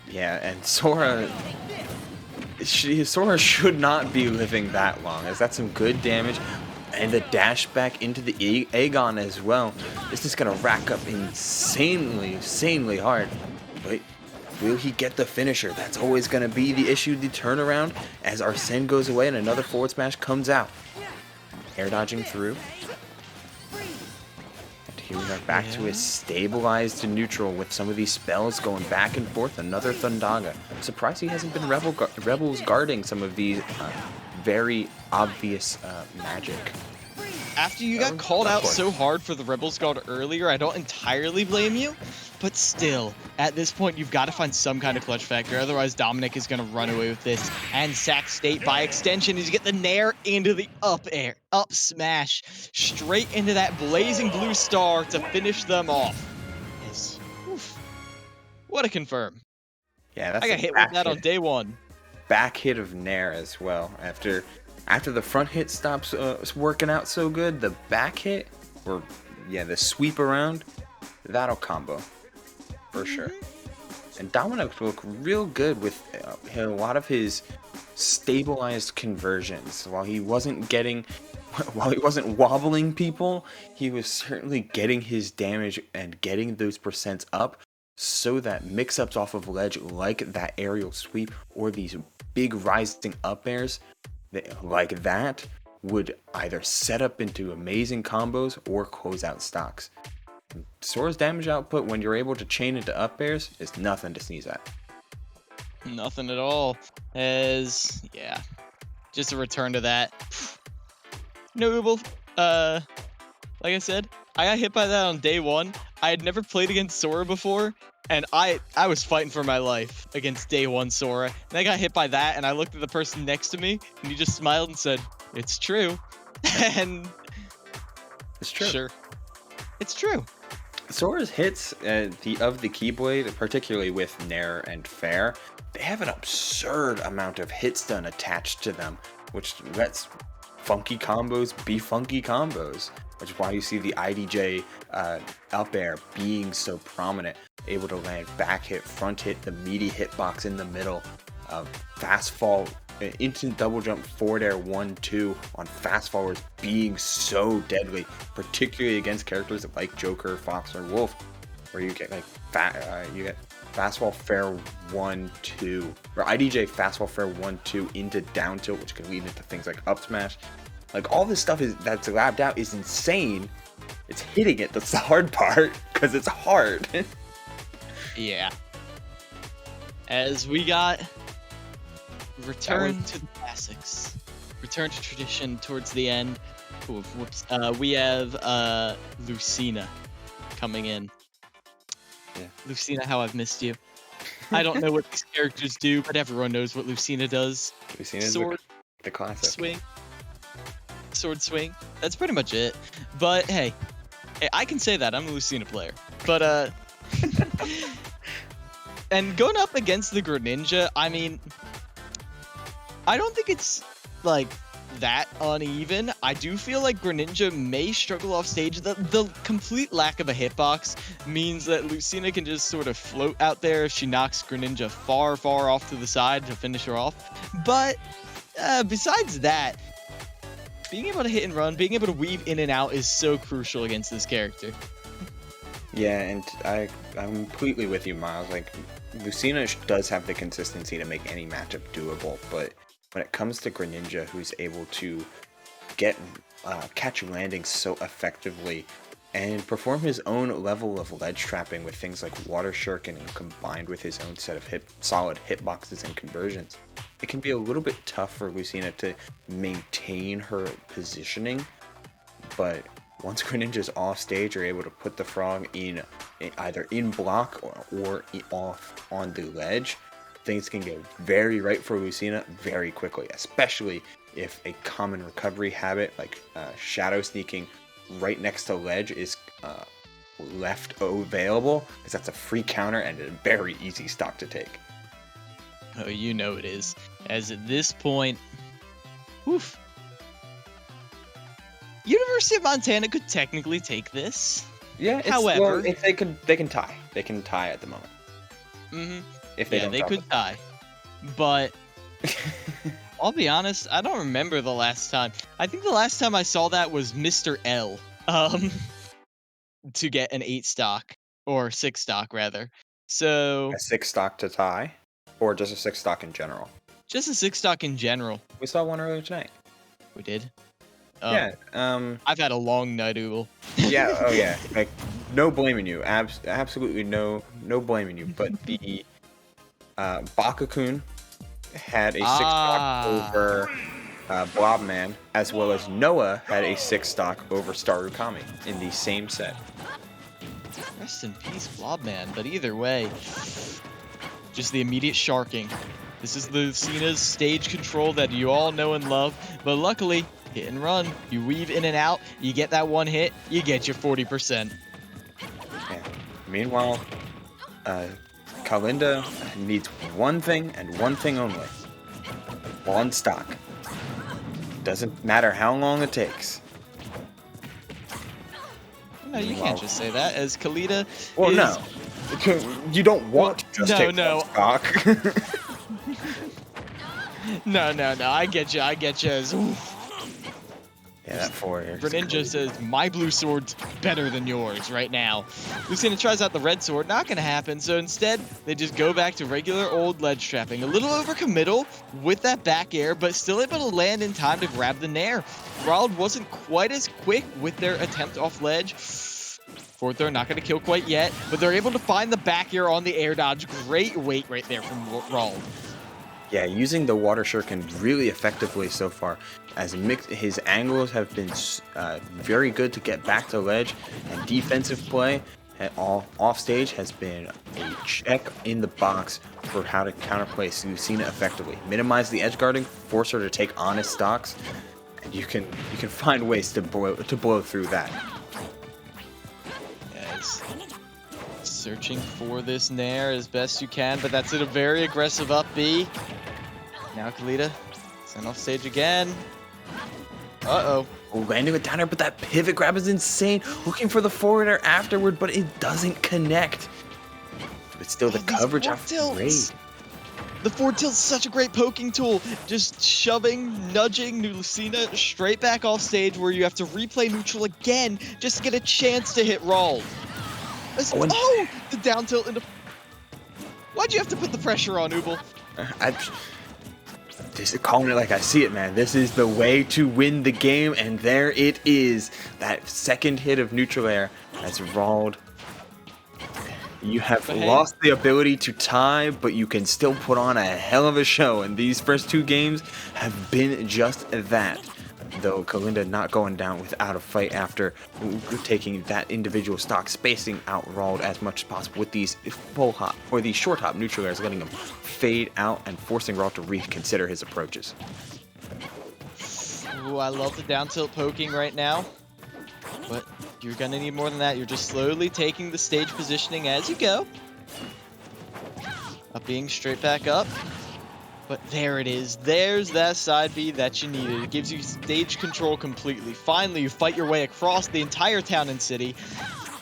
Yeah, and Sora should not be living that long, as that's some good damage. And the dash back into the Aegon as well. This is going to rack up insanely hard. But will he get the finisher? That's always going to be the issue, the turnaround, as Arsene goes away and another forward smash comes out. Air dodging through. And here we are back to a stabilized neutral with some of these spells going back and forth. Another Thundaga. I'm surprised he hasn't been Rebels guarding some of these very obvious magic. After you got called out so hard for the Rebels Guard earlier, I don't entirely blame you, but still, at this point, you've got to find some kind of clutch factor, otherwise Dominic is going to run away with this, and Sac State, by extension, is get the nair into the up smash, straight into that blazing blue star to finish them off. Yes. Oof. What a confirm. Yeah, that's I got hit with that on day one. Back hit of nair as well. After the front hit stops working out so good, the back hit, or yeah, the sweep around, that'll combo for sure. And Dominic looked real good with a lot of his stabilized conversions. While he wasn't wobbling people, he was certainly getting his damage and getting those percents up, so that mix-ups off of ledge like that aerial sweep or these big rising up airs like that would either set up into amazing combos or close out stocks. Sora's damage output when you're able to chain into up airs is nothing to sneeze at. Nothing at all. As, yeah, just a return to that. Notable, like I said, I got hit by that on day one. I had never played against Sora before, and I was fighting for my life against day one Sora. And I got hit by that, and I looked at the person next to me, and he just smiled and said, "It's true." And It's true. Sure, it's true. Sora's hits of the Keyblade, particularly with Nair and Fair, they have an absurd amount of hit stun attached to them, which lets funky combos be funky combos, which is why you see the IDJ up air being so prominent, able to land back hit, front hit, the meaty hitbox in the middle, fast fall, instant double jump, forward air 1-2 on fast forwards being so deadly, particularly against characters like Joker, Fox, or Wolf, where you get like fastball fair 1-2, or IDJ fastball fair 1-2 into down tilt, which can lead into things like up smash. Like, all this stuff that's labbed out is insane. It's hitting it that's the hard part, because it's hard. Yeah. As we got return to the classics, return to tradition towards the end. Ooh, whoops. We have Lucina coming in. Yeah. Lucina, how I've missed you. I don't know what these characters do, but everyone knows what Lucina does. Lucina's Sword the classic. swing. Sword swing. That's pretty much it. But hey, I can say that. I'm a Lucina player. But and going up against the Greninja, I mean, I don't think it's like that uneven. I do feel like Greninja may struggle off stage. The complete lack of a hitbox means that Lucina can just sort of float out there if she knocks Greninja far off to the side to finish her off. But besides that, being able to hit and run, being able to weave in and out is so crucial against this character. Yeah, and I'm completely with you, Miles. Like, Lucina does have the consistency to make any matchup doable, but when it comes to Greninja, who's able to catch landings so effectively and perform his own level of ledge trapping with things like Water Shuriken and combined with his own set of solid hitboxes and conversions, it can be a little bit tough for Lucina to maintain her positioning. but once Greninja's off stage, you're able to put the frog in either in block or off on the ledge. Things can get very right for Lucina very quickly, especially if a common recovery habit like shadow sneaking right next to ledge is left available, because that's a free counter and a very easy stock to take. Oh, you know it is. As at this point, oof. University of Montana could technically take this. Yeah, however, if they can tie. They can tie at the moment. Mm-hmm. If they don't, they could tie. But I'll be honest, I don't remember the last time. I think the last time I saw that was Mr. L. To get an 8 stock or 6 stock rather. So a 6 stock to tie, or just a 6 stock in general. Just a 6 stock in general. We saw one earlier tonight. We did. Yeah. I've had a long night, Oogle. Yeah. Oh yeah. Like, no blaming you. Absolutely no blaming you. But the Bakakun had a 6 stock over Blobman, as well as Noah had a 6 stock over Starukami in the same set. Rest in peace, Blobman. But either way, just the immediate sharking. This is Lucina's stage control that you all know and love. But luckily, hit and run. You weave in and out. You get that one hit. You get your 40%. Yeah. Meanwhile, Kalinda needs one thing and one thing only. One stock. Doesn't matter how long it takes. No, you can't just say that, as Kalita Well, is... no. You don't want to just take one stock. No, I get you. Yeah, that 4 here. Greninja says, my blue sword's better than yours right now. Lucina tries out the red sword, not gonna happen, so instead, they just go back to regular old ledge trapping. A little overcommittal with that back air, but still able to land in time to grab the nair. Ronald wasn't quite as quick with their attempt off ledge. Fourth throw, not gonna kill quite yet, but they're able to find the back air on the air dodge. Great weight right there from Ronald. Yeah, using the water shuriken really effectively so far, as his angles have been very good to get back to ledge, and defensive play off stage has been a check in the box for how to counterplay Lucina effectively. Minimize the edge guarding, force her to take honest stocks, and you can find ways to blow through that. Yes. Searching for this nair as best you can, but that's a very aggressive up B. Now Kalita, sent off stage again. Uh-oh. Landing with down air, but that pivot grab is insane. Looking for the forward air afterward, but it doesn't connect. But still, the coverage off great. The forward tilt's such a great poking tool. Just shoving, nudging Lucina straight back off stage where you have to replay neutral again just to get a chance to hit Rald. Oh, the down tilt into... Why'd you have to put the pressure on, Ooble? Just calling it like I see it, man. This is the way to win the game, and there it is. That second hit of neutral air has Rald. You have lost the ability to tie, but you can still put on a hell of a show, and these first 2 games have been just that. Though Kalinda not going down without a fight after taking that individual stock, spacing out Rald as much as possible with these full hop or these short hop neutral airs, letting him fade out and forcing Rald to reconsider his approaches. Ooh, I love the down tilt poking right now, but you're gonna need more than that. You're just slowly taking the stage positioning as you go. Up being straight back up. But there it is. There's that side B that you needed. It gives you stage control completely. Finally, you fight your way across the entire town and city.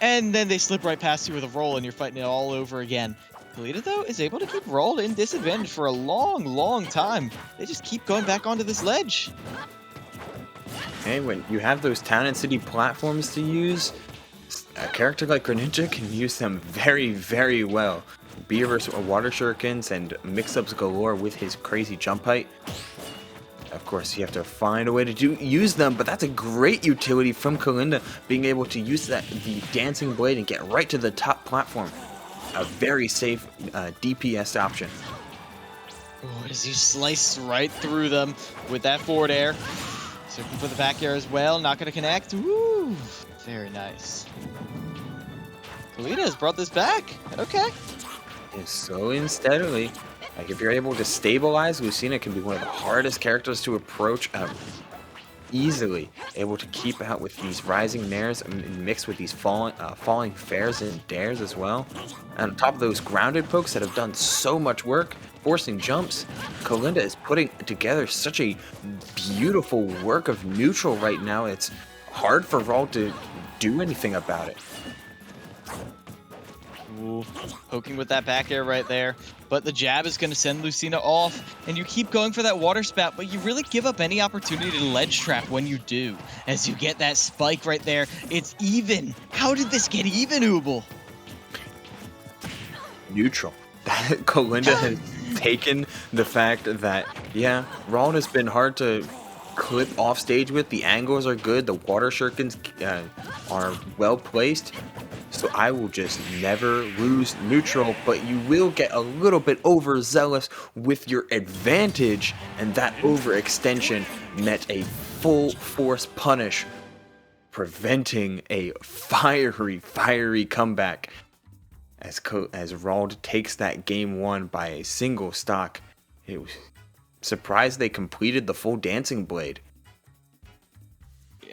And then they slip right past you with a roll and you're fighting it all over again. Kalita, though, is able to keep Rald in disadvantage for a long time. They just keep going back onto this ledge. Hey, when you have those town and city platforms to use, a character like Greninja can use them very well. Beerverse water shurikens and mix-ups galore with his crazy jump height. Of course, you have to find a way to use them, but that's a great utility from Kalinda, being able to use the dancing blade and get right to the top platform. A very safe DPS option. Oh, as you slice right through them with that forward air. Searching for the back air as well. Not going to connect. Woo! Very nice. Kalita has brought this back. Okay. And slowly and steadily, like if you're able to stabilize, Lucina can be one of the hardest characters to approach. Easily able to keep out with these rising nairs and mixed with these falling fairs and dares as well. And on top of those grounded pokes that have done so much work, forcing jumps, Kalinda is putting together such a beautiful work of neutral right now. It's hard for Raul to do anything about it. Ooh, poking with that back air right there. But the jab is going to send Lucina off, and you keep going for that water spout, but you really give up any opportunity to ledge trap when you do. As you get that spike right there, it's even. How did this get even, Ubel? Neutral. Kalinda has taken the fact that, yeah, Raul has been hard to clip off stage with. The angles are good. The water shurikens are well placed. So I will just never lose neutral, but you will get a little bit overzealous with your advantage, and that overextension met a full force punish, preventing a fiery comeback as Raul takes that game 1 by a single stock. It was surprised they completed the full dancing blade.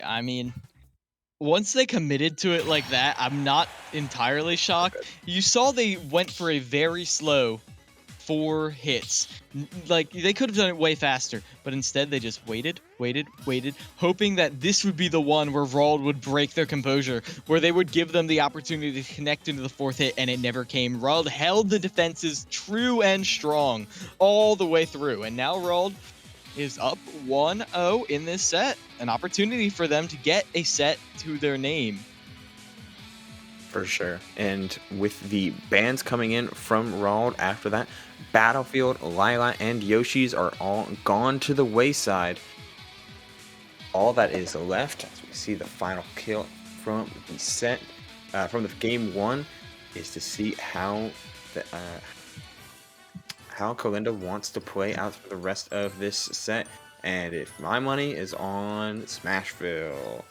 I mean, once they committed to it like that, I'm not entirely shocked. You saw they went for a very slow 4 hits. Like, they could have done it way faster, but instead they just waited, hoping that this would be the one where Raul would break their composure, where they would give them the opportunity to connect into the 4th hit, and it never came. Raul held the defenses true and strong all the way through, and now Raul is up 1-0 in this set. An opportunity for them to get a set to their name. For sure. And with the bans coming in from Raul after that, Battlefield, Lila, and Yoshi's are all gone to the wayside. All that is left, as we see the final kill from the set, from the game 1, is to see how Kalinda wants to play out for the rest of this set. And if my money is on Smashville,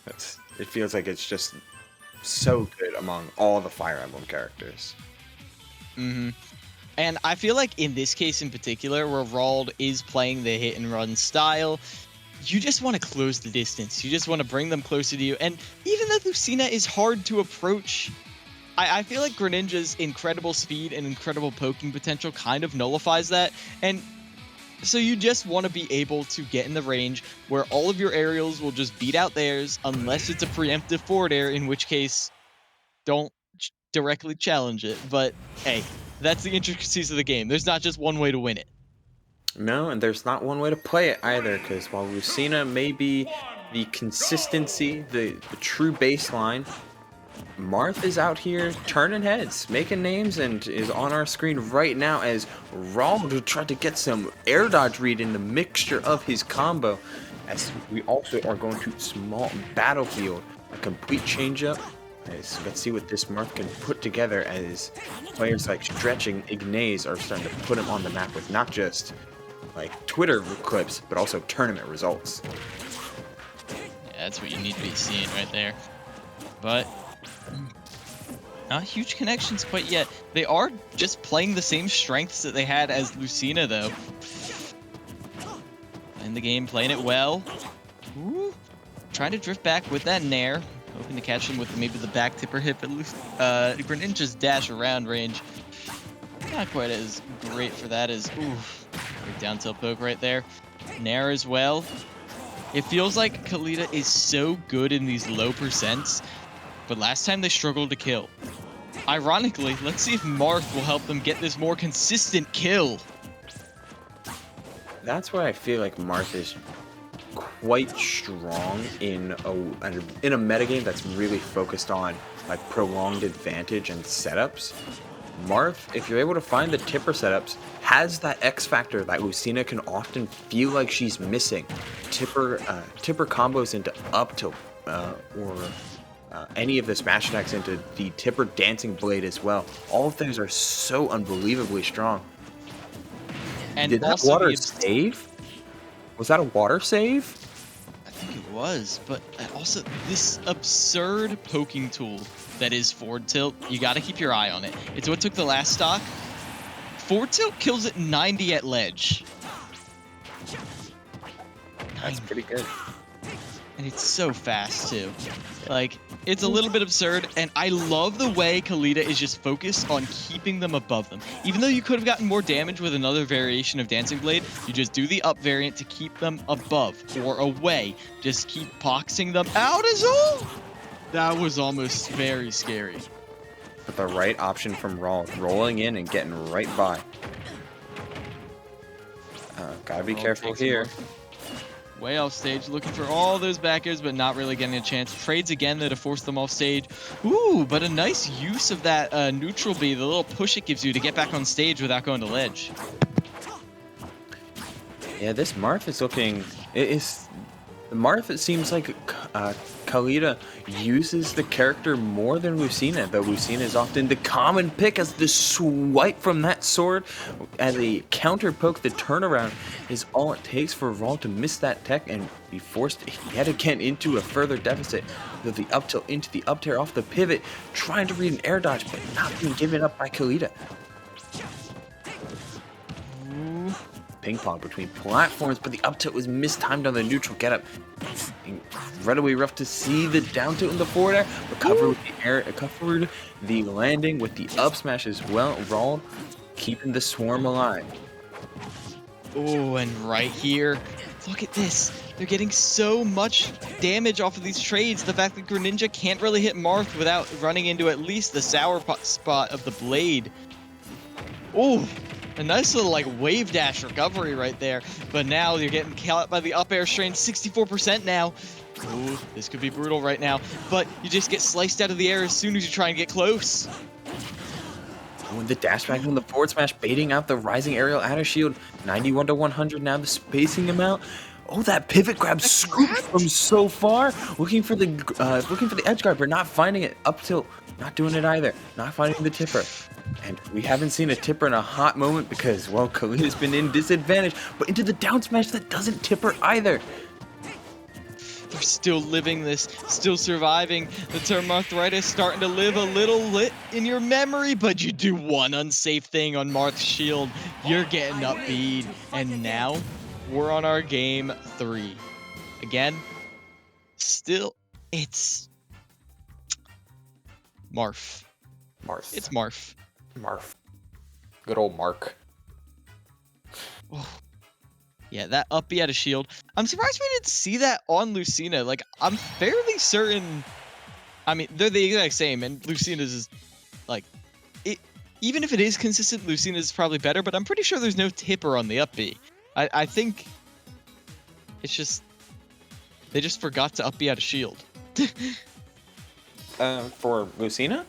it feels like it's just so good among all the Fire Emblem characters. And I feel like in this case in particular, where Raul is playing the hit and run style, you just want to close the distance. You just want to bring them closer to you. And even though Lucina is hard to approach, I feel like Greninja's incredible speed and incredible poking potential kind of nullifies that. And so you just want to be able to get in the range where all of your aerials will just beat out theirs, unless it's a preemptive forward air, in which case, don't directly challenge it. But hey, that's the intricacies of the game. There's not just one way to win it. No, and there's not one way to play it either, because while Lucina may be the consistency, the true baseline, Marth is out here turning heads, making names, and is on our screen right now as Raul tried to get some air dodge read in the mixture of his combo. As we also are going to small Battlefield, a complete changeup. Let's see what this Marth can put together as players like Stretching Ignace are starting to put him on the map with not just like Twitter clips, but also tournament results. Yeah, that's what you need to be seeing right there. But not huge connections quite yet. They are just playing the same strengths that they had as Lucina, though. In the game, playing it well. Ooh. Trying to drift back with that Nair. Hoping to catch him with maybe the back tipper hit, but Greninja's dash around range. Not quite as great for that as, ooh, great down tilt poke right there. Nair as well. It feels like Kalita is so good in these low percents, but last time they struggled to kill. Ironically, let's see if Marth will help them get this more consistent kill. That's why I feel like Marth is quite strong in a metagame that's really focused on like prolonged advantage and setups. Marth, if you're able to find the tipper setups, has that X factor that Lucina can often feel like she's missing. Tipper combos into up tilt or any of the smash attacks into the tipper dancing blade as well. All of those are so unbelievably strong. And did that also water save? Was that a water save? I think it was, but also this absurd poking tool that is forward tilt. You got to keep your eye on it. It's what took the last stock. Forward tilt kills at 90 at ledge. That's pretty good. And it's so fast too. Like, it's a little bit absurd, and I love the way Kalita is just focused on keeping them above them. Even though you could have gotten more damage with another variation of Dancing Blade, you just do the up variant to keep them above or away. Just keep boxing them out as all. That was almost very scary. With the right option from Raw, rolling in and getting right by. Gotta be careful here. Way off stage, looking for all those back airs, but not really getting a chance. Trades again there to force them off stage. Ooh, but a nice use of that neutral B, the little push it gives you to get back on stage without going to ledge. Yeah, this Marth is looking... Marth, it seems like Kalita uses the character more than Lucina, though Lucina is often the common pick as the swipe from that sword as a counter poke. The turnaround is all it takes for Raw to miss that tech and be forced yet again into a further deficit. With the up tilt into the up tear off the pivot, trying to read an air dodge, but not being given up by Kalita. Ping pong between platforms, but the up tilt was mistimed on the neutral getup. Incredibly rough to see the down tilt in the forward air, but covered the landing with the up smash as well. Raw keeping the swarm alive. Oh, and right here, look at this. They're getting so much damage off of these trades. The fact that Greninja can't really hit Marth without running into at least the sour spot of the blade. Oh. A nice little like wave dash recovery right there, but now you're getting caught by the up air strain. 64% now. Ooh, this could be brutal right now, but you just get sliced out of the air as soon as you try and get close. With the dash back from the forward smash, baiting out the rising aerial adder shield. 91 to 100 now, the spacing amount. Oh, that pivot grab scooped from so far. Looking for the edge guard, but not finding it. Up tilt, not doing it either. Not finding the tipper. And we haven't seen a tipper in a hot moment because, well, Kalita's been in disadvantage, but into the down smash that doesn't tipper either. They're still living this, still surviving. The term arthritis starting to live a little lit in your memory, but you do one unsafe thing on Marth's shield. You're getting up beat, and now we're on our game 3. Again, still, it's Marth. Marth. It's Marth. Marth. Good old Mark. Oh. Yeah, that up B out of shield. I'm surprised we didn't see that on Lucina. Like, I'm fairly certain. I mean, they're the exact same, and Lucina's is like, even if it is consistent, Lucina's is probably better. But I'm pretty sure there's no tipper on the up B. I think it's just they just forgot to up B out of shield. For Lucina?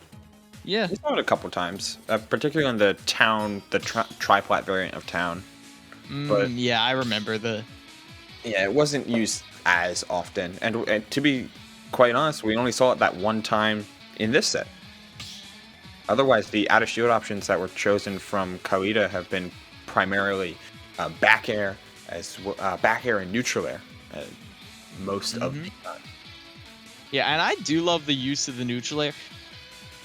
Yeah. We saw it a couple times, particularly on the town, the triplat variant of town. But yeah, I remember yeah, it wasn't used as often, and to be quite honest, we only saw it that one time in this set. Otherwise, the out of shield options that were chosen from Kalita have been primarily back air and neutral air most of the time. Yeah, and I do love the use of the neutral air.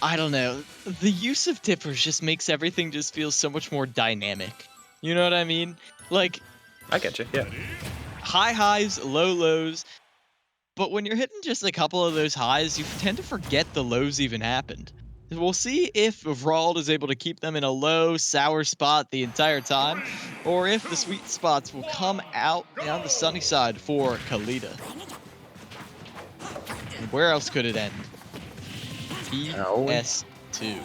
I don't know, the use of tippers just makes everything just feel so much more dynamic. You know what I mean? Like, I get you, yeah. High highs, low lows, but when you're hitting just a couple of those highs, you tend to forget the lows even happened. We'll see if Rald is able to keep them in a low, sour spot the entire time, or if the sweet spots will come out on the sunny side for Kalita. And where else could it end? PS2.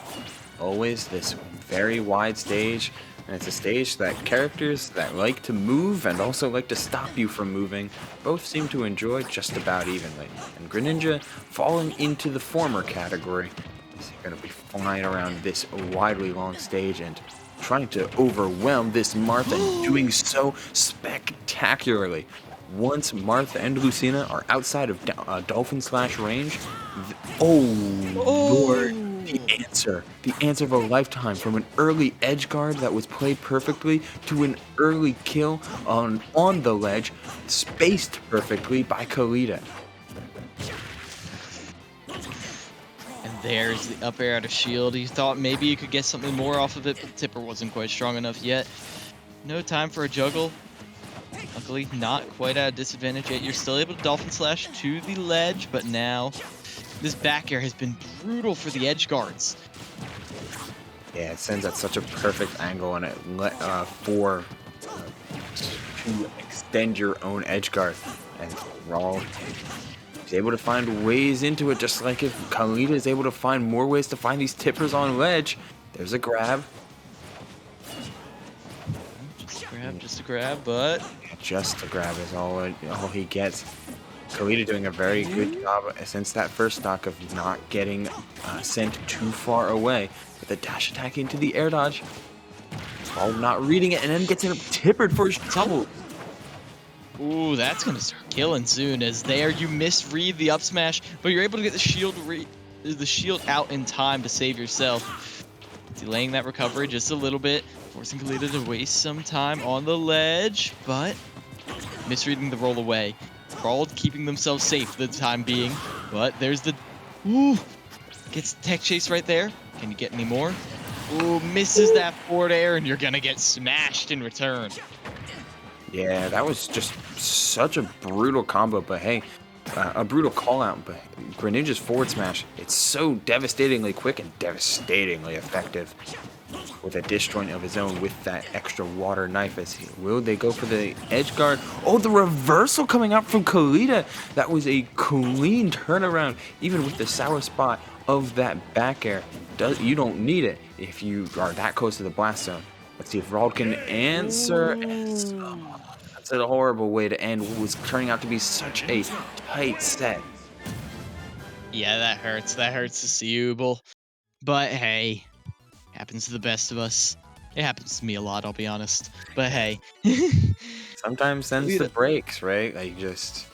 Always this very wide stage, and it's a stage that characters that like to move and also like to stop you from moving both seem to enjoy just about evenly. And Greninja falling into the former category. He's going to be flying around this widely long stage and trying to overwhelm this Martha and doing so spectacularly. Once Martha and Lucina are outside of Dolphin Slash range, Lord, The answer of a lifetime, from an early edge guard that was played perfectly to an early kill on the ledge, spaced perfectly by Kalita. And there's the up air out of shield. You thought maybe you could get something more off of it, but Tipper wasn't quite strong enough yet. No time for a juggle. Luckily, not quite at a disadvantage yet. You're still able to Dolphin Slash to the ledge, but now this back air has been brutal for the edge guards. Yeah, it sends at such a perfect angle and to extend your own edge guard. And Raw is able to find ways into it, just like if Kalita is able to find more ways to find these tippers on ledge. There's a grab. Just a grab, but Just a grab is all he gets. Kalita doing a very good job since that first stock of not getting sent too far away with a dash attack into the air dodge. While not reading it, and then gets him tippered for his trouble. ooh, that's gonna start killing soon. As there, you misread the up smash, but you're able to get the shield out in time to save yourself. Delaying that recovery just a little bit, forcing Kalita to waste some time on the ledge, but misreading the roll away. Brawl keeping themselves safe for the time being, but there's the... Ooh! Gets tech chase right there. Can you get any more? Ooh, misses that forward air, and you're gonna get smashed in return. Yeah, that was just such a brutal combo, but hey, a brutal call out, but Greninja's forward smash, it's so devastatingly quick and devastatingly effective. With a disjoint of his own with that extra water knife. Will they go for the edge guard? Oh, the reversal coming out from Kalita. That was a clean turnaround, even with the sour spot of that back air. You don't need it if you are that close to the blast zone. Let's see if Rald can answer. That's a horrible way to end what was turning out to be such a tight set. Yeah, that hurts. That hurts to see, Ubel. But hey, happens to the best of us. It happens to me a lot, I'll be honest. But hey. Sometimes sends the breaks, right? Like just...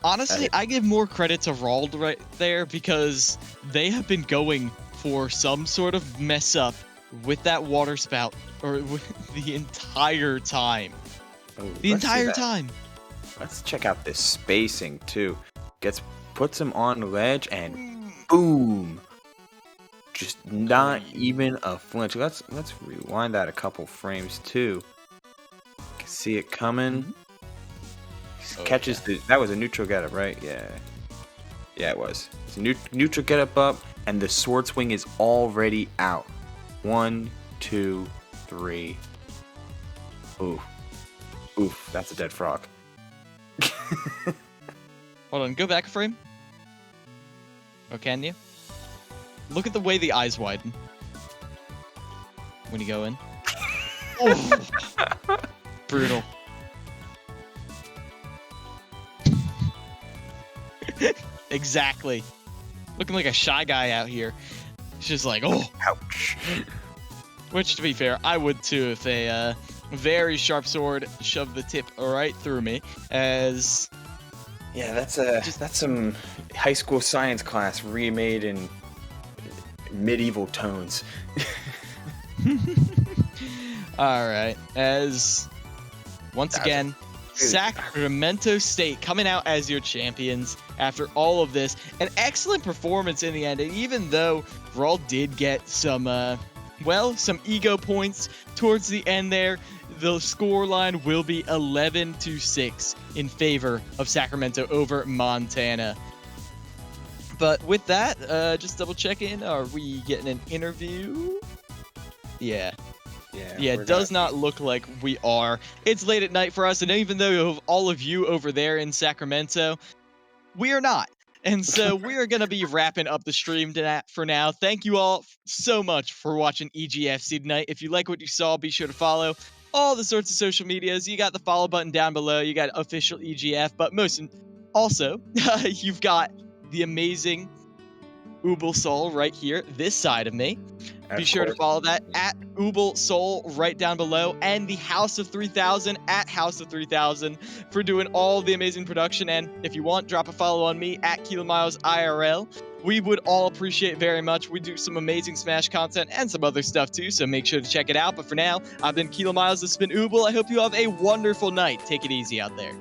Honestly, I give more credit to Rald right there because they have been going for some sort of mess up with that water spout or the entire time. Oh, the entire time. Let's check out this spacing too. Puts him on the ledge and boom. Just not even a flinch. Let's rewind that a couple frames too. Can see it coming. Catches that was a neutral getup, right? Yeah, it was. It's a neutral getup up, and the sword swing is already out. 1, 2, 3. Oof, that's a dead frog. Hold on, go back a frame. Or can you? Look at the way the eyes widen when you go in. Oh. Brutal. Exactly. Looking like a shy guy out here. It's just like, oh. Ouch. Which, to be fair, I would too if a very sharp sword shoved the tip right through me. As yeah, that's some high school science class remade in medieval tones. All right, as once again, Sacramento State coming out as your champions after all of this. An excellent performance in the end, and even though Raw did get some ego points towards the end there, the score line will be 11-6 in favor of Sacramento over Montana. But with that, just double checking, are we getting an interview? Yeah, it does not look like we are. It's late at night for us, and even though all of you over there in Sacramento, we are not. And so we are going to be wrapping up the stream for now. Thank you all so much for watching EGFC tonight. If you like what you saw, be sure to follow all the sorts of social medias. You got the follow button down below. You got official EGF, but also, you've got the amazing Ubel Soul right here, this side of me. Be sure to follow that at Ubel Soul right down below, and the House of 3000 at House of 3000 for doing all the amazing production. And if you want, drop a follow on me at Kilo Miles IRL. we would all appreciate very much. We do some amazing Smash content and some other stuff too, so make sure to check it out. But for now, I've been Kilo Miles. This has been Ooble. I hope you have a wonderful night. Take it easy out there.